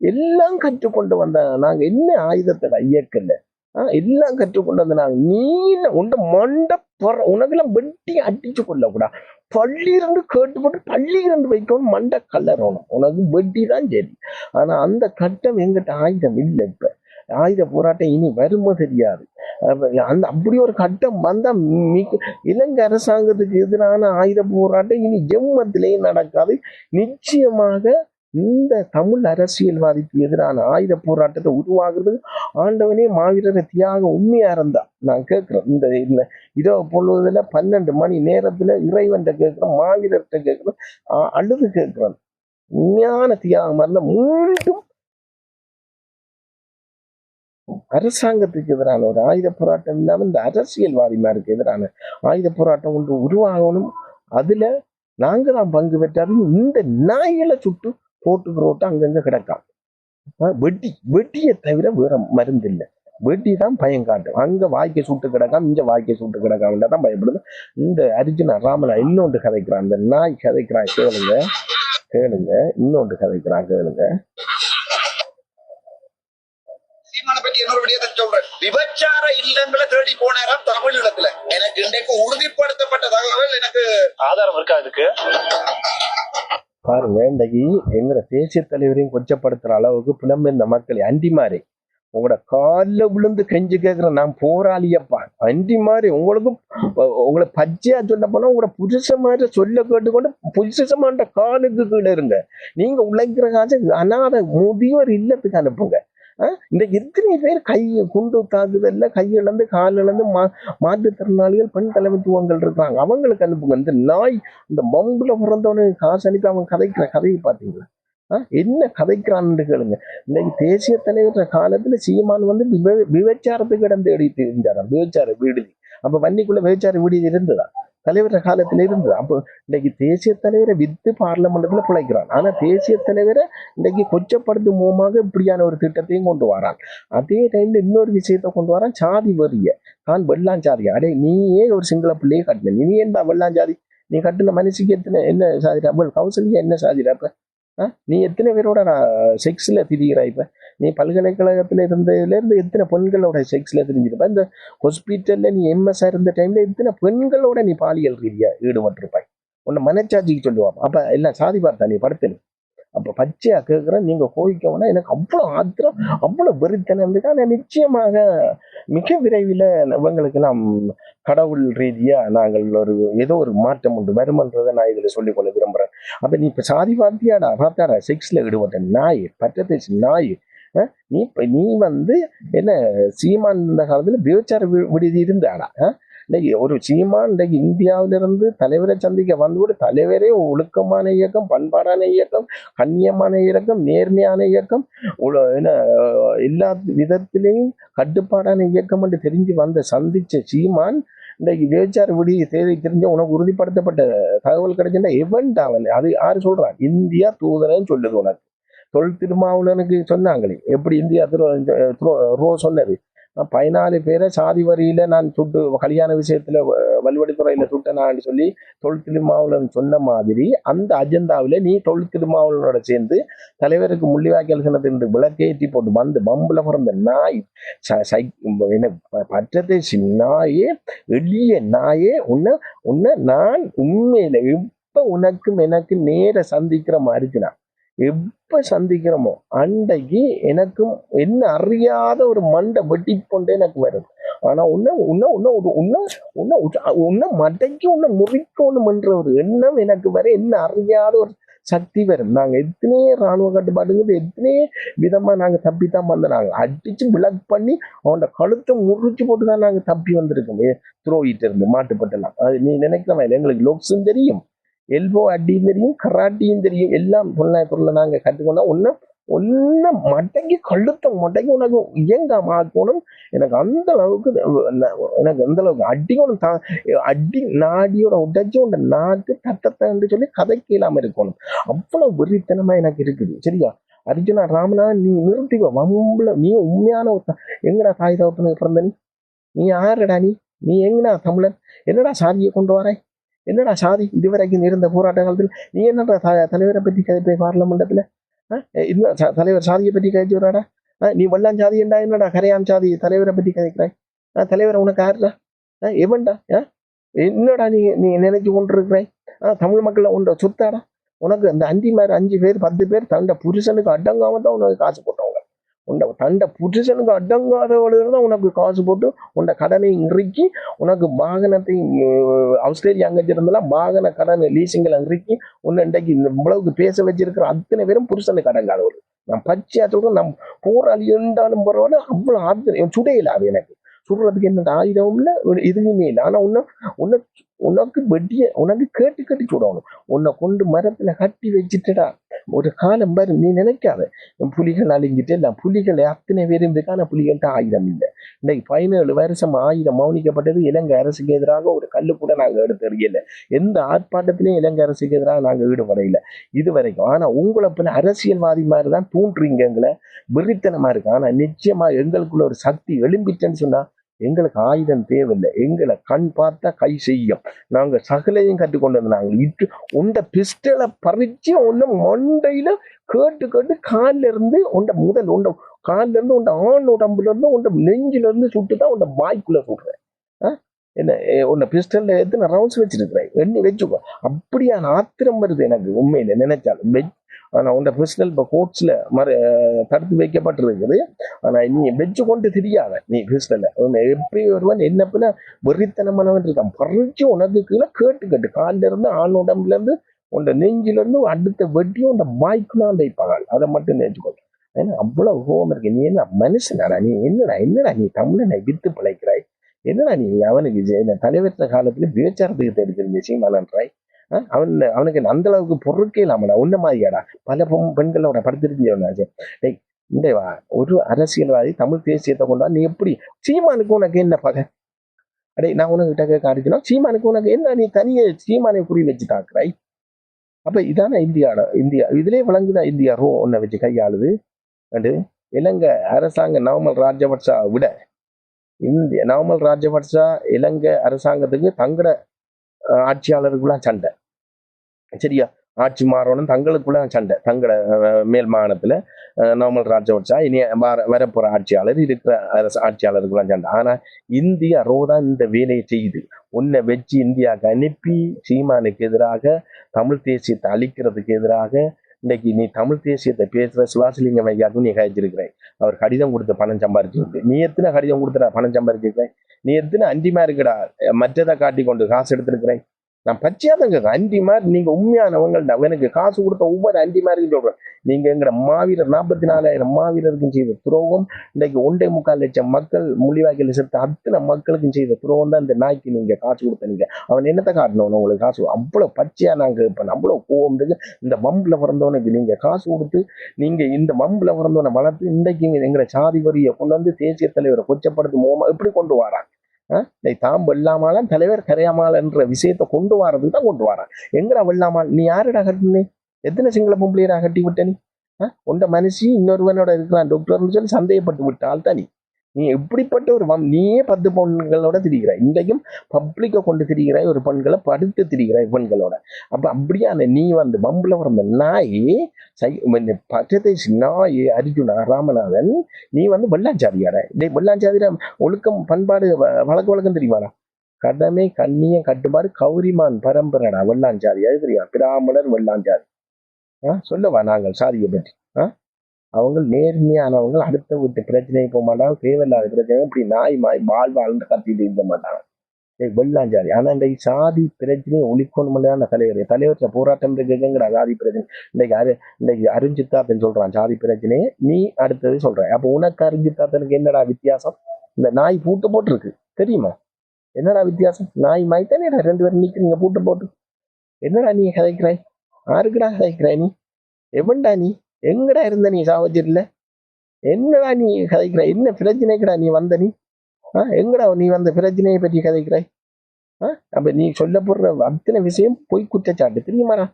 Speaker 1: எல்லாம் கற்றுக்கொண்டு வந்தாங்க. நாங்க என்ன ஆயுதத்தை இயக்கல, எல்லாம் கற்றுக்கொண்டு வந்த நாங்க. நீ உண்ட மண்ட உனக்கெல்லாம் வெட்டி அடிச்சு கொள்ளக்கூடா. பள்ளி ரெண்டு கேட்டுப்பட்டு பள்ளி ரெண்டு வைக்கணும், மண்டை கல்லறணும், உனக்கு வெட்டி தான் சரி. ஆனா அந்த கட்டம் எங்கிட்ட ஆயுதம் இல்லை. இப்ப ஆயுத போராட்டம் இனி வருமோ தெரியாது. அந்த அப்படி ஒரு கட்டம் வந்தா இலங்கை அரசாங்கத்துக்கு எதிரான ஆயுத போராட்டம் இனி ஜெம்மத்திலேயும் நடக்காது. நிச்சயமாக இந்த தமிழ் அரசியல்வாதிக்கு எதிரான ஆயுத போராட்டத்தை உருவாக்குறது ஆண்டவனே மாவீரர் தியாகம் உண்மையா இருந்தா நான் கேட்கிறேன். இந்த இரவு பொழுதுல 12 மணி நேரத்துல இறைவன்கிட்ட கேட்கிறேன், மாவீரர்கிட்ட கேட்கிறேன், அழுது கேட்கிறேன். உண்மையான தியாகம் இருந்தா மீண்டும் அரசாங்கத்துக்கு எதிரான ஒரு ஆயுத போராட்டம் இல்லாம இந்த அரசியல்வாதிமாருக்கு எதிரான ஆயுத போராட்டம் ஒன்று உருவாகணும். அதுல நாங்க தான் பங்கு பெற்றாலும் இந்த நாய்களை சுட்டு போட்டுக்கிறோட்டு அங்கங்க கிடக்காம். வெட்டியை தவிர வேற மருந்து இல்லை. வெட்டி தான் பயம் காட்டும். அங்க வாய்க்கை சுட்டு கிடக்காம இங்க வாய்க்கை சுட்டு கிடக்காம தான் பயப்படுது. இந்த அர்ஜுனா ராமனா இன்னொன்று கதைக்கிறான், இந்த நாய் கதைக்கிறான். கேளுங்க இன்னொன்று கதைக்கிறான், கேளுங்க.
Speaker 2: விபச்சார இல்லங்களை தேடி போனாராம் தமிழீழத்துல. எனக்கு இன்றைக்கு உறுதிப்படுத்தப்பட்ட தகவல், எனக்கு ஆதாரம் இருக்கா அதுக்கு?
Speaker 1: பாருங்க, இன்றைக்கு எங்க தேசிய தலைவரையும் கொச்சப்படுத்துற அளவுக்கு புலம்பெயர்ந்த மக்கள் அண்டி மாறி உங்களோட காலில் விழுந்து கெஞ்சு கேட்கிறேன், நான் போராளியப்பா அண்டி மாதிரி உங்களை பச்சையா சொல்ல போனா உங்களோட புருஷ மாதிரி சொல்ல கேட்டுக்கொண்டு புருஷமான காலுக்கு கீழே இருங்க. நீங்க உழைக்கிற காசு அனாத முதியோர் இல்லத்துக்கு அனுப்புங்க. இந்த எத்தனை பேர் குண்டு தாக்குதல்ல கையிழந்து காலிழந்து மாற்றுத்திறனாளிகள் பெண் தலைமைத்துவங்கள் இருக்கிறாங்க, அவங்களுக்கு அனுப்புங்க. இந்த நாய் இந்த பம்புல பிறந்தவனுக்கு காசு அனுப்பி அவன் கதைக்கிற கதையை பார்த்தீங்களா? என்ன கதைக்கிறான்னு கேளுங்க. இன்னைக்கு தேசிய தலைவர் காலத்துல சீமான் வந்து விபச்சாரத்துக்கு இடம் தேடி தெரிஞ்சாராம், விபச்சார விடுதி. அப்ப வன்னிக்குள்ள விபச்சார விடுதி இருந்ததா? தலைவர் காலத்துல இருந்தது. அப்போ இன்னைக்கு தேசிய தலைவரை வித்து பார்லமெண்ட்ல பிழைக்கிறான். ஆனா தேசிய தலைவரை இன்னைக்கு கொச்சப்படுத்தும் மூலமாக இப்படியான ஒரு திட்டத்தையும் கொண்டு வரான். அதே டைம்ல இன்னொரு விஷயத்த கொண்டு வரான், சாதி வரிய தான் வெள்ளாம் சாதி. அடே நீயே ஒரு சிங்கள பிள்ளையே கட்டின, நீ ஏன்டா வெள்ளாம் சாதி? நீ கட்டின மனுஷிக்கு எத்தனை என்ன சாதிடா? கௌசல்யா என்ன சாதிடா? இப்ப நீ எத்தனை பேரோட செக்ஸ்ல திரிகிறாய்? இப்ப நீ பல்கலைக்கழகத்துல இருந்ததுல எத்தனை பெண்களோட செக்ஸ்ல தெரிஞ்சிருப்ப? இந்த ஹாஸ்பிட்டல்ல நீ எம்எஸ் இருந்த டைம்ல எத்தனை பெண்களோட நீ பாலியல் ரீதியா ஈடுபட்டிருப்பாய்? உன்னை மனச்சாட்சிக்கு சொல்லுவான். அப்ப எல்லாம் சாதி பார்த்தா நீ படுத்தனு. அப்ப பச்சையா கேட்கிறேன், நீங்க கோவிக்கவுனா எனக்கு அவ்வளவு ஆத்திரம், அவ்வளவு வெறித்தனம் இருக்கு. ஆனா நிச்சயமாக மிக விரைவில் இவங்களுக்கு நாம் கடவுள் ரீதியா நாங்கள் ஏதோ ஒரு மாற்றம் உண்டு வருமன்றதை நான் இதுல சொல்லிக் கொள்ள விரும்புறேன். அப்ப நீ இப்ப சாதி பார்த்தாடா செக்ஸ்ல ஈடுபட்ட நாய், பற்றத்தை நாய். நீ என்ன சீமான் இந்த காலத்துல விபச்சார விடுதி இருந்தாடா. இன்னைக்கு ஒரு சீமான் இன்றைக்கு இந்தியாவிலிருந்து தலைவரை சந்திக்க வந்து கூட தலைவரே ஒழுக்கமான இயக்கம், பண்பாடான இயக்கம், கண்ணியமான இயக்கம், நேர்மையான இயக்கம், என்ன எல்லா விதத்திலையும் கட்டுப்பாடான இயக்கம் என்று தெரிஞ்சு சந்திச்ச சீமான் இன்றைக்கு விபச்சார விடுதி தேவை தெரிஞ்ச உனக்கு உறுதிப்படுத்தப்பட்ட தகவல் கிடைச்சிருந்தா எவன்ட் அவன் அது யாரு சொல்றான்? இந்தியா தூதரன்னு சொல்லுது உனக்கு. திருமாவளவனுக்கு சொன்னாங்களே எப்படி இந்தியா சொன்னது, 14 பேரை சாதி வரியில நான் சுட்டு கல்யாண விஷயத்துல வல்வடித்துறையில சுட்டனான்னு சொல்லி திருமாவளவன் சொன்ன மாதிரி அந்த அஜெண்டாவில நீ திருமாவளவனோட சேர்ந்து தலைவருக்கு முள்ளிவாய்க்கால் சின்னத்திலிருந்து விளக்கேற்றி போட்டு பம்புல பிறந்த நாய், பற்றத்தை நாயே, எளிய நாயே, உன்னை நான் உண்மையில எப்ப உனக்கும் எனக்கு நேர சந்திக்கிற மாதிரினா எப்ப சந்திக்கிறோமோ அன்றைக்கு எனக்கும் என்ன அறியாத ஒரு மண்டை வெட்டி கொண்டே எனக்கு வரும். ஆனா உன்னை மட்டைக்கு உன்னை முறிக்கணும்ன்ற ஒரு எண்ணம் எனக்கு வர என்ன அறியாத ஒரு சக்தி வரும். நாங்க எத்தனையோ ராணுவ கட்டுப்பாடுங்கிறது எத்தனையோ விதமா நாங்க தப்பித்தான் நாங்க அடிச்சு பிளாக் பண்ணி அவனோட கழுத்தை முறிச்சு போட்டுதான் நாங்க தப்பி வந்திருக்கோம். துரோகிட்டு இருந்து மாட்டுப்பட்டலாம். அது நீ நினைக்கிறவன் எங்களுக்கு லோக்ஸும் தெரியும், எல்போ அடியும் தெரியும், கராட்டியும் தெரியும், எல்லாம் பொருளை நாங்க கற்றுக்கொண்டா ஒன்ன மட்டைக்கு மட்டைக்கு உனக்கு இயங்காம ஆக்கணும். எனக்கு அந்த அளவுக்கு அடிக்கணும், அடி நாடியோட உடைச்சு உண்ட நாக்கு தட்டத்தை சொல்லி கதைக்கு இல்லாம இருக்கணும். அவ்வளவு வெறித்தனமா எனக்கு இருக்குது. சரியா அர்ஜுனா, ராமனா, நீ நிறுத்திக்கோ வம்புல. நீ உண்மையான எங்கடா தாய் தகப்பனுக்கு பிறந்த நீ யாருடா? நீ எங்கடா தமிழன்? என்னடா சாதியை கொண்டு வர? என்னடா சாதி? இதுவரைக்கும் இருந்த போராட்ட காலத்தில் நீ என்னடா தலைவரை பற்றி கதைப்பை பார்லமெண்டத்துல? இன்னும் தலைவர் சாதியை பற்றி கதைச்சு வராடா? நீ வெள்ளாம் சாதி என்னடா கரையான் சாதி தலைவரை பற்றி கதைக்கிறாய்? தலைவரை உனக்கு யாருடா? எவன்டா? என்னடா நீ நினைச்சு கொண்டு இருக்கிறாய்? தமிழ் மக்கள் உண்ட சொத்தாடா? உனக்கு அந்த 5 பேர் 10 பேர் தண்ட புருஷனுக்கு அடங்காம தான் உனக்கு காசு போட்டவங்க. தண்ட புருஷனுக்கு அடங்காதவளுக்கு தான் உனக்கு காசு போட்டு உன்னை கடனை இறுக்கி உனக்கு வாகனத்தை ஆஸ்திரேலியா அங்கிருந்தெல்லாம் வாகன கடனை லீசிங்களை இறுக்கி உன்னை இன்றைக்கு இவ்வளவுக்கு பேச வச்சிருக்கிற அத்தனை பேரும் புருஷனுக்கு அடங்காதவர்கள். நான் பச்சையா சொல்றேன், நம் போராளி இருந்தாலும் பரவாயில்ல, அவ்வளவு ஆத்திரம் சுடையில அது எனக்கு சுடுறதுக்கு என்ன ஆயுதமும் இல்லை, எதுவுமே இல்லை. ஆனா உனக்கு வெட்டிய உனக்கு கேட்டு சுடணும். உன்னை கொண்டு மரத்துல கட்டி வச்சுட்டுடா ஒரு காலம் பாரு. நீ நினைக்காத புலிகள் அழிஞ்சிட்டு இல்லை, புலிகள் அத்தனை பேரும் இருக்கான புலிகள்கிட்ட ஆயுதம் இல்லை. இன்னைக்கு 17 வருஷம் ஆயுதம் மௌனிக்கப்பட்டது. இலங்கை அரசுக்கு எதிராக ஒரு கல்லு கூட நாங்க எடுத்து எறியல. எந்த ஆர்ப்பாட்டத்திலையும் இலங்கை அரசுக்கு எதிராக நாங்க ஈடுபடையில இதுவரைக்கும். ஆனா உங்களை போல அரசியல்வாதி மாதிரிதான் தூண்டுறீங்க, எங்களை வெறித்தனமா இருக்கு. ஆனா நிச்சயமா எங்களுக்குள்ள ஒரு சக்தி எழும்பிட்டேன்னு சொன்னா எங்களுக்கு ஆயுதம் தேவையில்லை. எங்களை கண் பார்த்தா கை செய்யும். நாங்க சகலையும் கற்றுக்கொண்டு நாங்கள் இட்டு உண்ட பிஸ்டலை பறிச்சு உன்ன மண்டையில கேட்டு காலில இருந்து உண்ட காலில இருந்து உண்ட ஆண் உடம்புல இருந்து உண்ட நெஞ்சில இருந்து சுட்டுதான் உண்ட வாய்க்குள்ள சுடுறேன். என்ன உன்னை பிஸ்டல்ல எத்தனை ரவுண்ட்ஸ் வச்சிருக்கிறேன் எண்ணி வச்சுக்கோ. அப்படியான ஆத்திரம் வருது எனக்கு உண்மையில நினைச்சாலும். ஆனா உண்ட பிஸ்டல் இப்போ கோர்ட்ஸ்ல தடுத்து வைக்கப்பட்டிருக்குது. ஆனா நீ வச்சு கொண்டு தெரியாத நீ பிஸ்டல்ல எப்படி ஒருவன் என்ன பின்ன வெறித்தனமானவன் இருக்கான் பறிச்சு உனக்கு கீழே கேட்டு காலில இருந்து ஆண் உடம்புல இருந்து உண்ட நெஞ்சில இருந்து அடுத்த வெட்டியும் உண்ட வாய்க்குலாம் வைப்பாங்க. அதை மட்டும் நினைச்சுக்கோ. ஏன்னா அவ்வளவு கோபம் இருக்கு. நீ என்ன மனுஷனாடா? நீ என்னடா நீ தமிழனை வித்து பிழைக்கிறாய்? என்னடா நீ அவனுக்கு தலைவற்ற காலத்துல விபச்சாரத்துக்கு தெரிஞ்சிருந்த சீமானன்றாய். அவனுக்கு அந்த அளவுக்கு பொருட்கே இல்லாமடா உன்ன மாதிரியாடா பல பெண்களோட படுத்திருந்தாச்சு. இந்த ஒரு அரசியல்வாதி தமிழ் தேசியத்தை கொண்டா நீ எப்படி சீமானுக்கு உனக்கு என்ன பகை? அடே நான் உனக்கிட்ட கேட்க அடிச்சுனா சீமானுக்கு உனக்கு என்ன? நீ தனியே சீமானை குறி வச்சு தாக்குறாய். அப்ப இதான இந்தியா இதுலயே விளங்குதான் இந்தியா ஒன்ன வச்சு கையாளுது. அண்டு இலங்கை அரசாங்க நவமல் ராஜபக்சா விட நவமல் ராஜபக்சா இலங்கை அரசாங்கத்துக்கு தங்கட ஆட்சியாளருக்குலாம் சண்டை. சரியா, ஆட்சி மாறணும் தங்களுக்குள்ள சண்டை. தங்கட மேல் மாகாணத்துல நவமல் ராஜபக்சா இனி வரப்போற ஆட்சியாளர் இருக்கிற ஆட்சியாளருக்குலாம் சண்டை. ஆனா இந்தியா ரோதான் இந்த வேலையை செய்யுது. உன்னை வச்சு இந்தியாவுக்கு அனுப்பி சீமானுக்கு எதிராக தமிழ் தேசியத்தை அழிக்கிறதுக்கு எதிராக இன்னைக்கு நீ தமிழ் தேசியத்தை பேசுற சிவாசிலிங்கம் ஐயாவுக்கும் நீ கழிச்சிருக்கிறேன். அவர் கடிதம் கொடுத்து பணம் சம்பாரிச்சு நீ எத்தனை கடிதம் கொடுத்துடா பணம் சம்பாரிச்சிருக்கிறேன்? நீ எத்தனை அண்டிமா இருக்குடா மற்றதை காட்டி கொண்டு காசு எடுத்திருக்கிறேன்? நான் பச்சையா தான் கேட்க அண்டி மாதிரி நீங்க உண்மையானவங்கள்டா. எனக்கு காசு கொடுத்த ஒவ்வொரு அண்டி மாதிரி சொல்றேன். நீங்க எங்கட மாவீரர் 44,000 மாவீரருக்கும் செய்த துரோகம், இன்னைக்கு 1.25 லட்சம் மக்கள் முள்ளிவாய்க்கால் செத்து அத்தனை மக்களுக்கும் செய்த துரோகம் தான் இந்த நாய்க்கு நீங்க காசு கொடுத்தீங்க. அவன் என்னத்தை காட்டணும் உங்களுக்கு காசு? அவ்வளவு பச்சையா நாங்க கேட்பேன். அவ்வளவு கோவம் இருக்கு. இந்த வம்புல பிறந்தவனுக்கு நீங்க காசு கொடுத்து நீங்க இந்த வம்புல பிறந்தவனை வளர்த்து இன்றைக்கு எங்களை சாதி வரியை கொண்டு வந்து தேசிய தலைவரை கொச்சப்படுத்து மோமா எப்படி கொண்டு வராங்க? தாம் வெள்ளாமாலாம் தலைவர் கரையாமாலன்ற விஷயத்தை கொண்டு வரதுக்கு தான் கொண்டு வரான். எங்கடா வெள்ளாமால்? நீ யாருடா கட்டினே? எத்தனை சிங்கள பொம்பளையரா கட்டி விட்ட நீ? உண்ட மனுஷி இன்னொருவனோட இருக்கிறான் டாக்டர்னு சொல்லி சந்தேகப்பட்டு விட்டால் தான் நீ இப்படிப்பட்ட ஒரு நீயே 10 பெண்களோட திரிகிறாய். இன்றைக்கும் பப்ளிக்கை கொண்டு திரிகிறாய், ஒரு பெண்களை படுத்து திரிகிறாய் பெண்களோட. அப்ப அப்படியான நீ வந்து பம்புல வந்த நாய் பச்சதேசி நாய் அர்ஜுனா ராமநாதன், நீ வந்து வெள்ளாஞ்சாதியார வெள்ளாஞ்சாதிர ஒழுக்கம் பண்பாடு வழக்கு வழக்கம் தெரியுமாடா? கடமை கண்ணியம் கட்டுப்பாடு கௌரிமான் பரம்பரைடா வெள்ளாஞ்சாதி. அது தெரியுமா? பிராமணர் வெள்ளாஞ்சாதி. சொல்லவா நாங்கள் சாதியை பற்றி? அவங்க நேர்மையானவங்க, அடுத்த வீட்டு பிரச்சனை போக மாட்டாங்க, தேவையில்லாத பிரச்சனை இப்படி நாய் வாழ்ந்து கத்திட்டு இருக்க மாட்டாங்க. வெள்ளாஞ்சாதி. ஆனா இன்றைக்கு சாதி பிரச்சனையை ஒழிக்கணும்ல தலைவர் போராட்டம் இருக்குங்கிற சாதி பிரச்சனை. இன்னைக்கு அருஞ்சித்தாத்தன் சொல்றான் சாதி பிரச்சனையை, நீ அடுத்தது சொல்ற. அப்ப உனக்கு அருஞ்சித்தாத்தனுக்கு என்னடா வித்தியாசம்? இந்த நாய் பூட்டு போட்டு இருக்கு தெரியுமா? என்னடா வித்தியாசம்? நாய் மாய்த்தானே 2 பேரும் நிக்கிறீங்க பூட்டு போட்டு. என்னடா நீ கதைக்கிறாய்? யாருக்குடா கதைக்கிறாய் நீ? எவன்டா நீ? எங்கடா இருந்த நீ சாவச்சிருல? என்னடா நீ கதைக்கிறாய்? என்ன பிரச்சனைக்குடா நீ வந்த நீ? எங்கடா நீ வந்த பிரச்சனையை பற்றி கதைக்கிறாய்? அப்ப நீ சொல்ல போடுற அத்தனை விஷயம் பொய் குற்றச்சாட்டு தெரியுமாடா?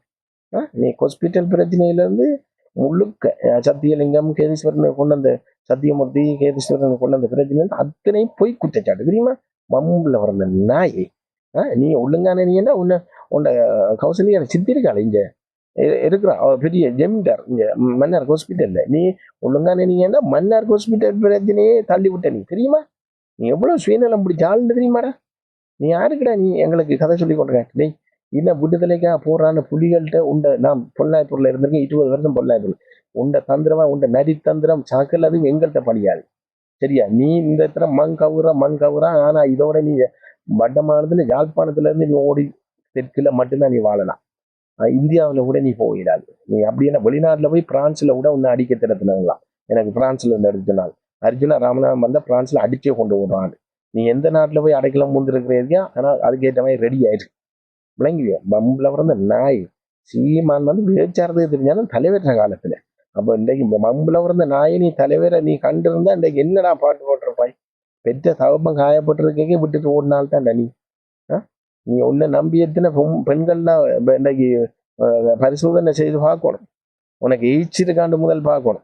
Speaker 1: நீ ஹாஸ்பிட்டல் பிரச்சனையில இருந்து முழுக்க சத்தியலிங்கம் கேதீஸ்வரனை கொண்டு வந்த சத்தியமூர்த்தி கேதீஸ்வரனை கொண்டு வந்த பிரச்சனை அத்தனையும் பொய் குற்றச்சாட்டு தெரியுமா? மம்புல வர்ற நாய். நீ ஒழுங்கான நீ என்ன உன்னை கௌசல்யா சித்திருக்காள் இங்க இருக்கிறா பெரிய ஜெமீன்தார் இங்க மன்னார் ஹாஸ்பிட்டல்ல. நீ ஒழுங்கான நீ என்ன மன்னார் ஹாஸ்பிட்டல் பிரச்சனையே தள்ளி விட்ட நீ தெரியுமா? நீ எவ்வளவு சுயநலம் பிடிச்ச ஆளுன்னு தெரியுமாடா? நீ யாருக்குடா நீ எங்களுக்கு கதை சொல்லி கொண்டிருக்க? டேய் இன்னும் விடுதலைக்கா போறான்னு புலிகள்கிட்ட நான் பொள்ளாயத்தூர்ல இருந்திருக்கேன் 20 வருஷம் பொள்ளாயத்தூர். உண்ட தந்திரமா உண்ட நரித்தந்திரம் சாக்கல் அதுவும் எங்கள்கிட்ட பழியாது சரியா? நீ இந்த இடத்துல மண் கவுறா. ஆனா இதோட நீ வட்டமானதுல யாழ்ப்பாணத்துல இருந்து நீ ஓடி தெற்குல மட்டும்தான் நீ வாழலாம். இந்தியாவில் கூட நீ போயிடாது. நீ அப்படின்னா வெளிநாட்டுல போய் பிரான்ஸ்ல கூட உன்னை அடிக்க திறத்தினவங்களாம். எனக்கு பிரான்ஸ்ல இருந்து அடுத்த அர்ஜுனா ராமநாதன் வந்தா பிரான்ஸ்ல அடிச்சே கொண்டு விடுறான். நீ எந்த நாட்டுல போய் அடைக்கலாம் முந்திருக்கிறியா? ஆனா அதுக்கேற்ற மாதிரி ரெடி ஆயிடுச்சு. விளங்குவியா? பம்புல பிறந்த நாய் சீமான் வந்து விபச்சாரத்துக்கு தெரிஞ்சாலும் தலைவர்ற காலத்துல. அப்ப இன்றைக்கு மம்புல பிறந்த நாயை நீ தலைவரை நீ கண்டு இருந்தா இன்றைக்கு என்னடா பாட்டு போட்டிருப்பாய்? பெற்ற தகப்பம் காயப்பட்டிருக்கே விட்டுட்டு ஓடினால்தான் நீ. நீ உன்னை நம்பி எத்தனை பெண்கள்லாம் இன்றைக்கு பரிசோதனை செய்து பார்க்கணும். உனக்கு ஈச்சிருக்காண்டு முதல் பார்க்கணும்.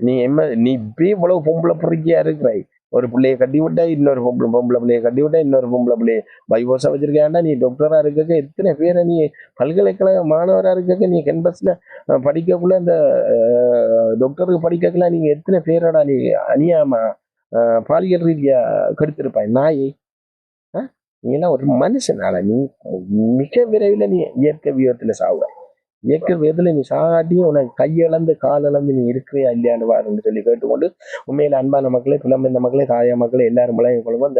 Speaker 1: நீ இப்பயே இவ்வளவு பொம்பளை பொறுக்கியா இருக்கிறாய். ஒரு பிள்ளைய கட்டி விட்டா இன்னொரு பொம்பளை பிள்ளைய கட்டி விட்டா இன்னொரு பொம்பளை பிள்ளைய பைவோஸா வச்சிருக்காண்டா. நீ டாக்டரா இருக்க எத்தனை பேரை நீ பல்கலைக்கழக மாணவரா இருக்க நீ கேம்பஸ்ல படிக்கக்குள்ள இந்த டாக்டருக்கு படிக்கலாம் நீங்க எத்தனை பேரோட நீ அநியாயமா பாலியல் ரீதியா கெடுத்திருப்பாய் நாயை. நீ எல்லாம் ஒரு மனுஷனால நீ மிக விரைவில் நீ இயற்கை வியூகத்துல சாவுற. இயற்கை விதத்துல நீ சாகாட்டியும் உனக்கு கையிழந்து காலிழந்து நீ இருக்கிறியா இல்லையான்னு வாருன்னு சொல்லி கேட்டுக்கொண்டு உண்மையில அன்பான மக்களே, புலம்பெயர்ந்த மக்களே, தாயா மக்களே எல்லாரும் பழகி கொள்ளும்.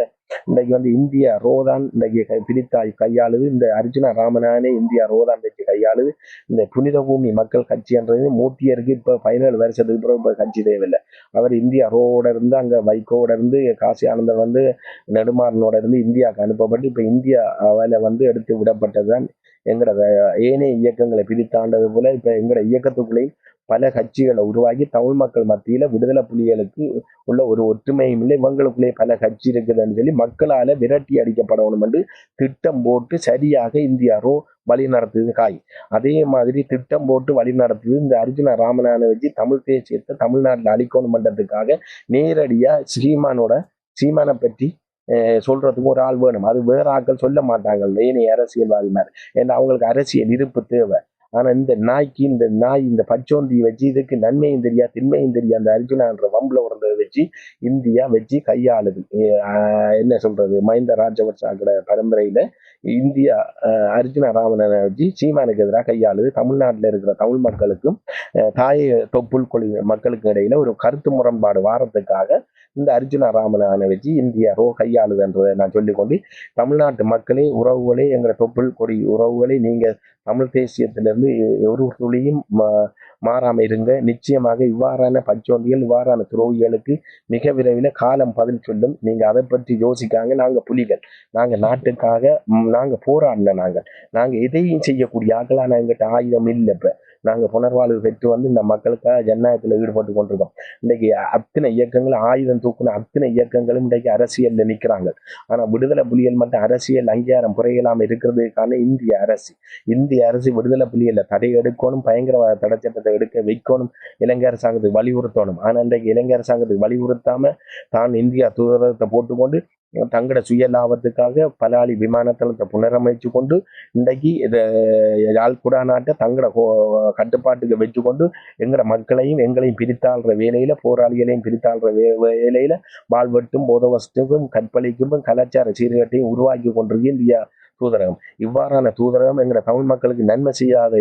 Speaker 1: இன்றைக்கு வந்து இந்தியா ரோதான் இன்றைக்கு பிரித்தாய் கையாளுது. இந்த அர்ஜுனா ராமநாதனே இந்தியா ரோதான் வச்சு கையாளுது. இந்த புனித பூமி மக்கள் கட்சின்றது மூர்த்தியருக்கு இப்ப 17 வருஷத்துக்கு பிறகு இப்ப கட்சி தேவையில்லை. அவர் இந்தியா ரோட இருந்து அங்க வைகோட இருந்து காசி ஆனந்தர் வந்து நெடுமாறனோட இருந்து இந்தியாவுக்கு அனுப்பப்பட்டு இப்ப இந்தியாவில வந்து எடுத்து விடப்பட்டதுதான் எங்களோட ஏனைய இயக்கங்களை பிரித்தாண்டது போல இப்ப எங்களோட இயக்கத்துக்குள்ளேயும் பல கட்சிகளை உருவாக்கி தமிழ் மக்கள் மத்தியில விடுதலை புலிகளுக்கு உள்ள ஒரு ஒற்றுமையும் இல்லை, இவங்களுக்குள்ளே பல கட்சி இருக்குதுன்னு சொல்லி மக்களால விரட்டி அடிக்கப்படணும் என்று திட்டம் போட்டு சரியாக இந்தியாரோ வழி நடத்துது காய். அதே மாதிரி திட்டம் போட்டு வழி நடத்துது இந்த அர்ஜுனா ராமநாதனை வச்சு தமிழ் தேசியத்தை தமிழ்நாட்டில் அழிக்கணும் பண்றதுக்காக நேரடியா சீமானை பற்றி சொல்றதுக்கு ஒரு ஆள் வேணும். அது வேற ஆட்கள் சொல்ல மாட்டாங்க ஏனைய அரசியல்வாதி மாதிரி. ஏன்னா அவங்களுக்கு அரசியல் இருப்பு தேவை. ஆனா இந்த நாய் இந்த பச்சோந்தியை வச்சு இதுக்கு நன்மையும் தெரியா திண்மையும் தெரியா அந்த அர்ஜுனான்ற வம்புல உறந்ததை வச்சு இந்தியா வச்சு கையாளுது. என்ன சொல்றது, மஹிந்த ராஜபக்சாவோட பரம்பரையில இந்தியா அர்ஜுன ராமனை வச்சு சீமானுக்கு எதிராக கையாளுது. தமிழ்நாட்டில் இருக்கிற தமிழ் மக்களுக்கும் தாய் தொப்புள் கொழி மக்களுக்கும் இடையில ஒரு கருத்து முரண்பாடு வாரத்துக்காக இந்த அர்ஜுன ராமனை வச்சு இந்தியா கையாளுதுன்றதை நான் சொல்லிக்கொண்டு, தமிழ்நாட்டு மக்களே, உறவுகளே, எங்களை தொப்புள் கொடி உறவுகளே, நீங்க தமிழ் தேசியத்திலிருந்து ஒரு துளியும் மாறாம இருங்க. நிச்சயமாக இவ்வாறான பச்சோந்திகள், இவ்வாறான துரோகிகளுக்கு மிக விரைவில் காலம் பதில் சொல்லும். நீங்க அதை பற்றி யோசிக்காங்க. நாங்க புலிகள், நாங்க நாட்டுக்காக நாங்க போராடின, நாங்க எதையும் செய்யக்கூடிய ஆக்களான எங்கிட்ட ஆயுதம் இல்லை. இப்ப நாங்க புனர்வாழ்வு பெற்று இந்த மக்களுக்காக ஜனநாயகத்தில் ஈடுபட்டு கொண்டிருக்கோம். இன்றைக்கு அத்தனை இயக்கங்கள், ஆயுதம் தூக்குன அத்தனை இயக்கங்களும் இன்றைக்கு அரசியல்ல நிற்கிறாங்க. ஆனா விடுதலை புலிகள் மட்டும் அரசியல் அங்கீகாரம் குறையலாம இருக்கிறதுக்கான இந்திய அரசு விடுதலை புலிகளை தடை எடுக்கணும், பயங்கரவாத தடை சட்டத்தை எடுக்க வைக்கணும், இலங்கை அரசாங்கத்துக்கு வலியுறுத்தணும். ஆனா இன்றைக்கு இலங்கை அரசாங்கத்துக்கு வலியுறுத்தாம தான் இந்தியா தூதரகத்தை போட்டுக்கொண்டு தங்களோட சுய லாபத்துக்காக பலாலி விமானத்தளத்தை புனரமைச்சு கொண்டு இன்றைக்கு யாழ்குடா நாட்டை தங்களோட கட்டுப்பாட்டுக்கு வச்சு கொண்டு எங்களோட மக்களையும் எங்களையும் பிரித்தாள்ற வேலையில, போராளிகளையும் பிரித்தாள்ற வேலையில வாழ்வெட்டும், போதவஸ்துக்கும், கற்பழிக்கும், கலாச்சார சீர்கேட்டையும் உருவாக்கி கொண்டிருக்கு இந்தியா தூதரகம். இவ்வாறான தூதரகம் எங்களோட தமிழ் மக்களுக்கு நன்மை செய்யாத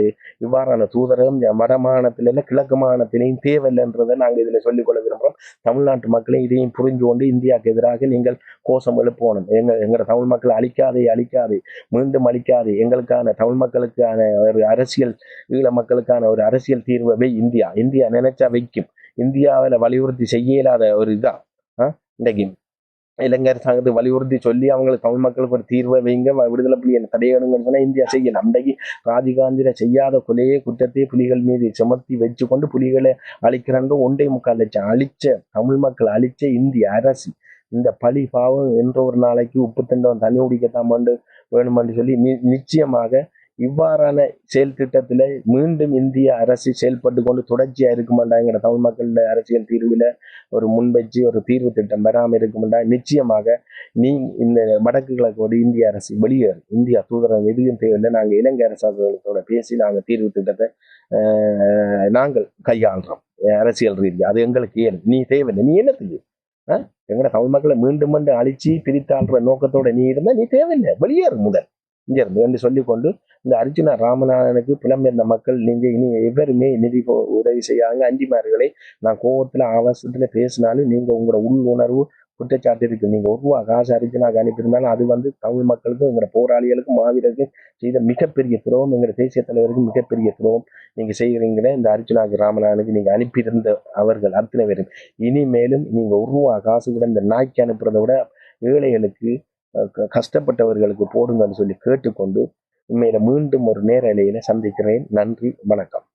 Speaker 1: இவ்வாறான தூதரகம் வட மாகாணத்தில கிழக்கு மாகாணத்திலையும் தேவையில்லைன்றதை நாங்கள் இதில் சொல்லிக்கொள்ள விரும்புகிறோம். தமிழ்நாட்டு மக்களையும் இதையும் புரிஞ்சு கொண்டு இந்தியாவுக்கு எதிராக நீங்கள் கோஷம் எழுப்பணும். எங்களோட தமிழ் மக்களை அழிக்காதே, மீண்டும் அழிக்காதே. எங்களுக்கான தமிழ் மக்களுக்கான ஒரு அரசியல், ஈழ மக்களுக்கான ஒரு அரசியல் தீர்வை இந்தியா நினைச்சா வைக்கும். இந்தியாவில் வலியுறுத்தி செய்ய இயலாத ஒரு இதான் இன்றைக்கு இலங்கை அரசாங்கத்தை வலியுறுத்தி சொல்லி அவங்களுக்கு தமிழ் மக்களுக்கு ஒரு தீர்வை வைங்க, விடுதலை புலிகளை தடையணுங்கன்னு சொன்னா இந்தியா செய்யலாம். அன்றைக்கு ராஜீவ்காந்தியில செய்யாத கொலையே குற்றத்தை புலிகள் மீது சுமத்தி வச்சு கொண்டு புலிகளை அழிக்கிறாங்க. 1.25 லட்சம் அழிச்ச தமிழ் மக்கள் அழிச்ச இந்திய அரசு இந்த பழி பாவம் என்ற ஒரு நாளைக்கு உப்பு தண்டம் தண்ணி குடிக்கத்தான் வேணுமென்று சொல்லி நிச்சயமாக இவ்வாறான செயல் திட்டத்தில் மீண்டும் இந்திய அரசு செயல்பட்டு கொண்டு தொடர்ச்சியா இருக்குமாண்டாங்கிற தமிழ் மக்களோட அரசியல் தீர்வில் ஒரு முன்வச்சு ஒரு தீர்வு திட்டம் பெறாமல் இருக்குமாண்டா நிச்சயமாக இந்த வடக்கு கிழக்கோடு இந்திய அரசு வெளியேறும். இந்தியா தூதரகம் எதுவும் தேவையில்லை. நாங்கள் இலங்கை அரசாங்கத்தோட பேசி நாங்கள் தீர்வு திட்டத்தை நாங்கள் கையாளுறோம். அரசியல் ரீதியாக அது எங்களுக்கு ஏன் நீ தேவையில்லை, நீ என்னத்துக்கு எங்களை தமிழ் மக்களை மீண்டும் அழிச்சு பிரித்தாள்ற நோக்கத்தோட நீ இருந்தா நீ தேவையில்லை, வெளியேறும் முதல் இங்க இருந்து என்று சொல்லிக்கொண்டு, இந்த அர்ஜுன ராமநாதனுக்கு புலம்பெயர்ந்த மக்கள் நீங்க இனி எவருமே நிதி உதவி செய்யாங்க. அண்டிமார்களை நான் கோபத்துல ஆபாசத்துல பேசினாலும் நீங்க உங்களோட உள் உணர்வு குற்றச்சாட்டு இருக்கு. நீங்க ரூபா காசு அர்ஜுனாக்கு அனுப்பியிருந்தாலும் அது அவள் மக்களுக்கும் எங்களோட போராளிகளுக்கும் மாவீரருக்கும் செய்த மிகப்பெரிய துரோகம், எங்களோட தேசிய தலைவருக்கும் மிகப்பெரிய துரோகம் நீங்க செய்கிறீங்களே. இந்த அர்ஜுனாக்கு ராமநாதனுக்கு நீங்க அனுப்பியிருந்த அவர்கள் அத்தனை பேரும் இனிமேலும் நீங்க ரூபா காசு கூட இந்த நாய்க்கு அனுப்புறதை விட ஏழைகளுக்கு கஷ்டப்பட்டவர்களுக்கு போடுங்கன்னு சொல்லி கேட்டுக்கொண்டு உண்மையில மீண்டும் ஒரு நேரலையில சந்திக்கிறேன். நன்றி, வணக்கம்.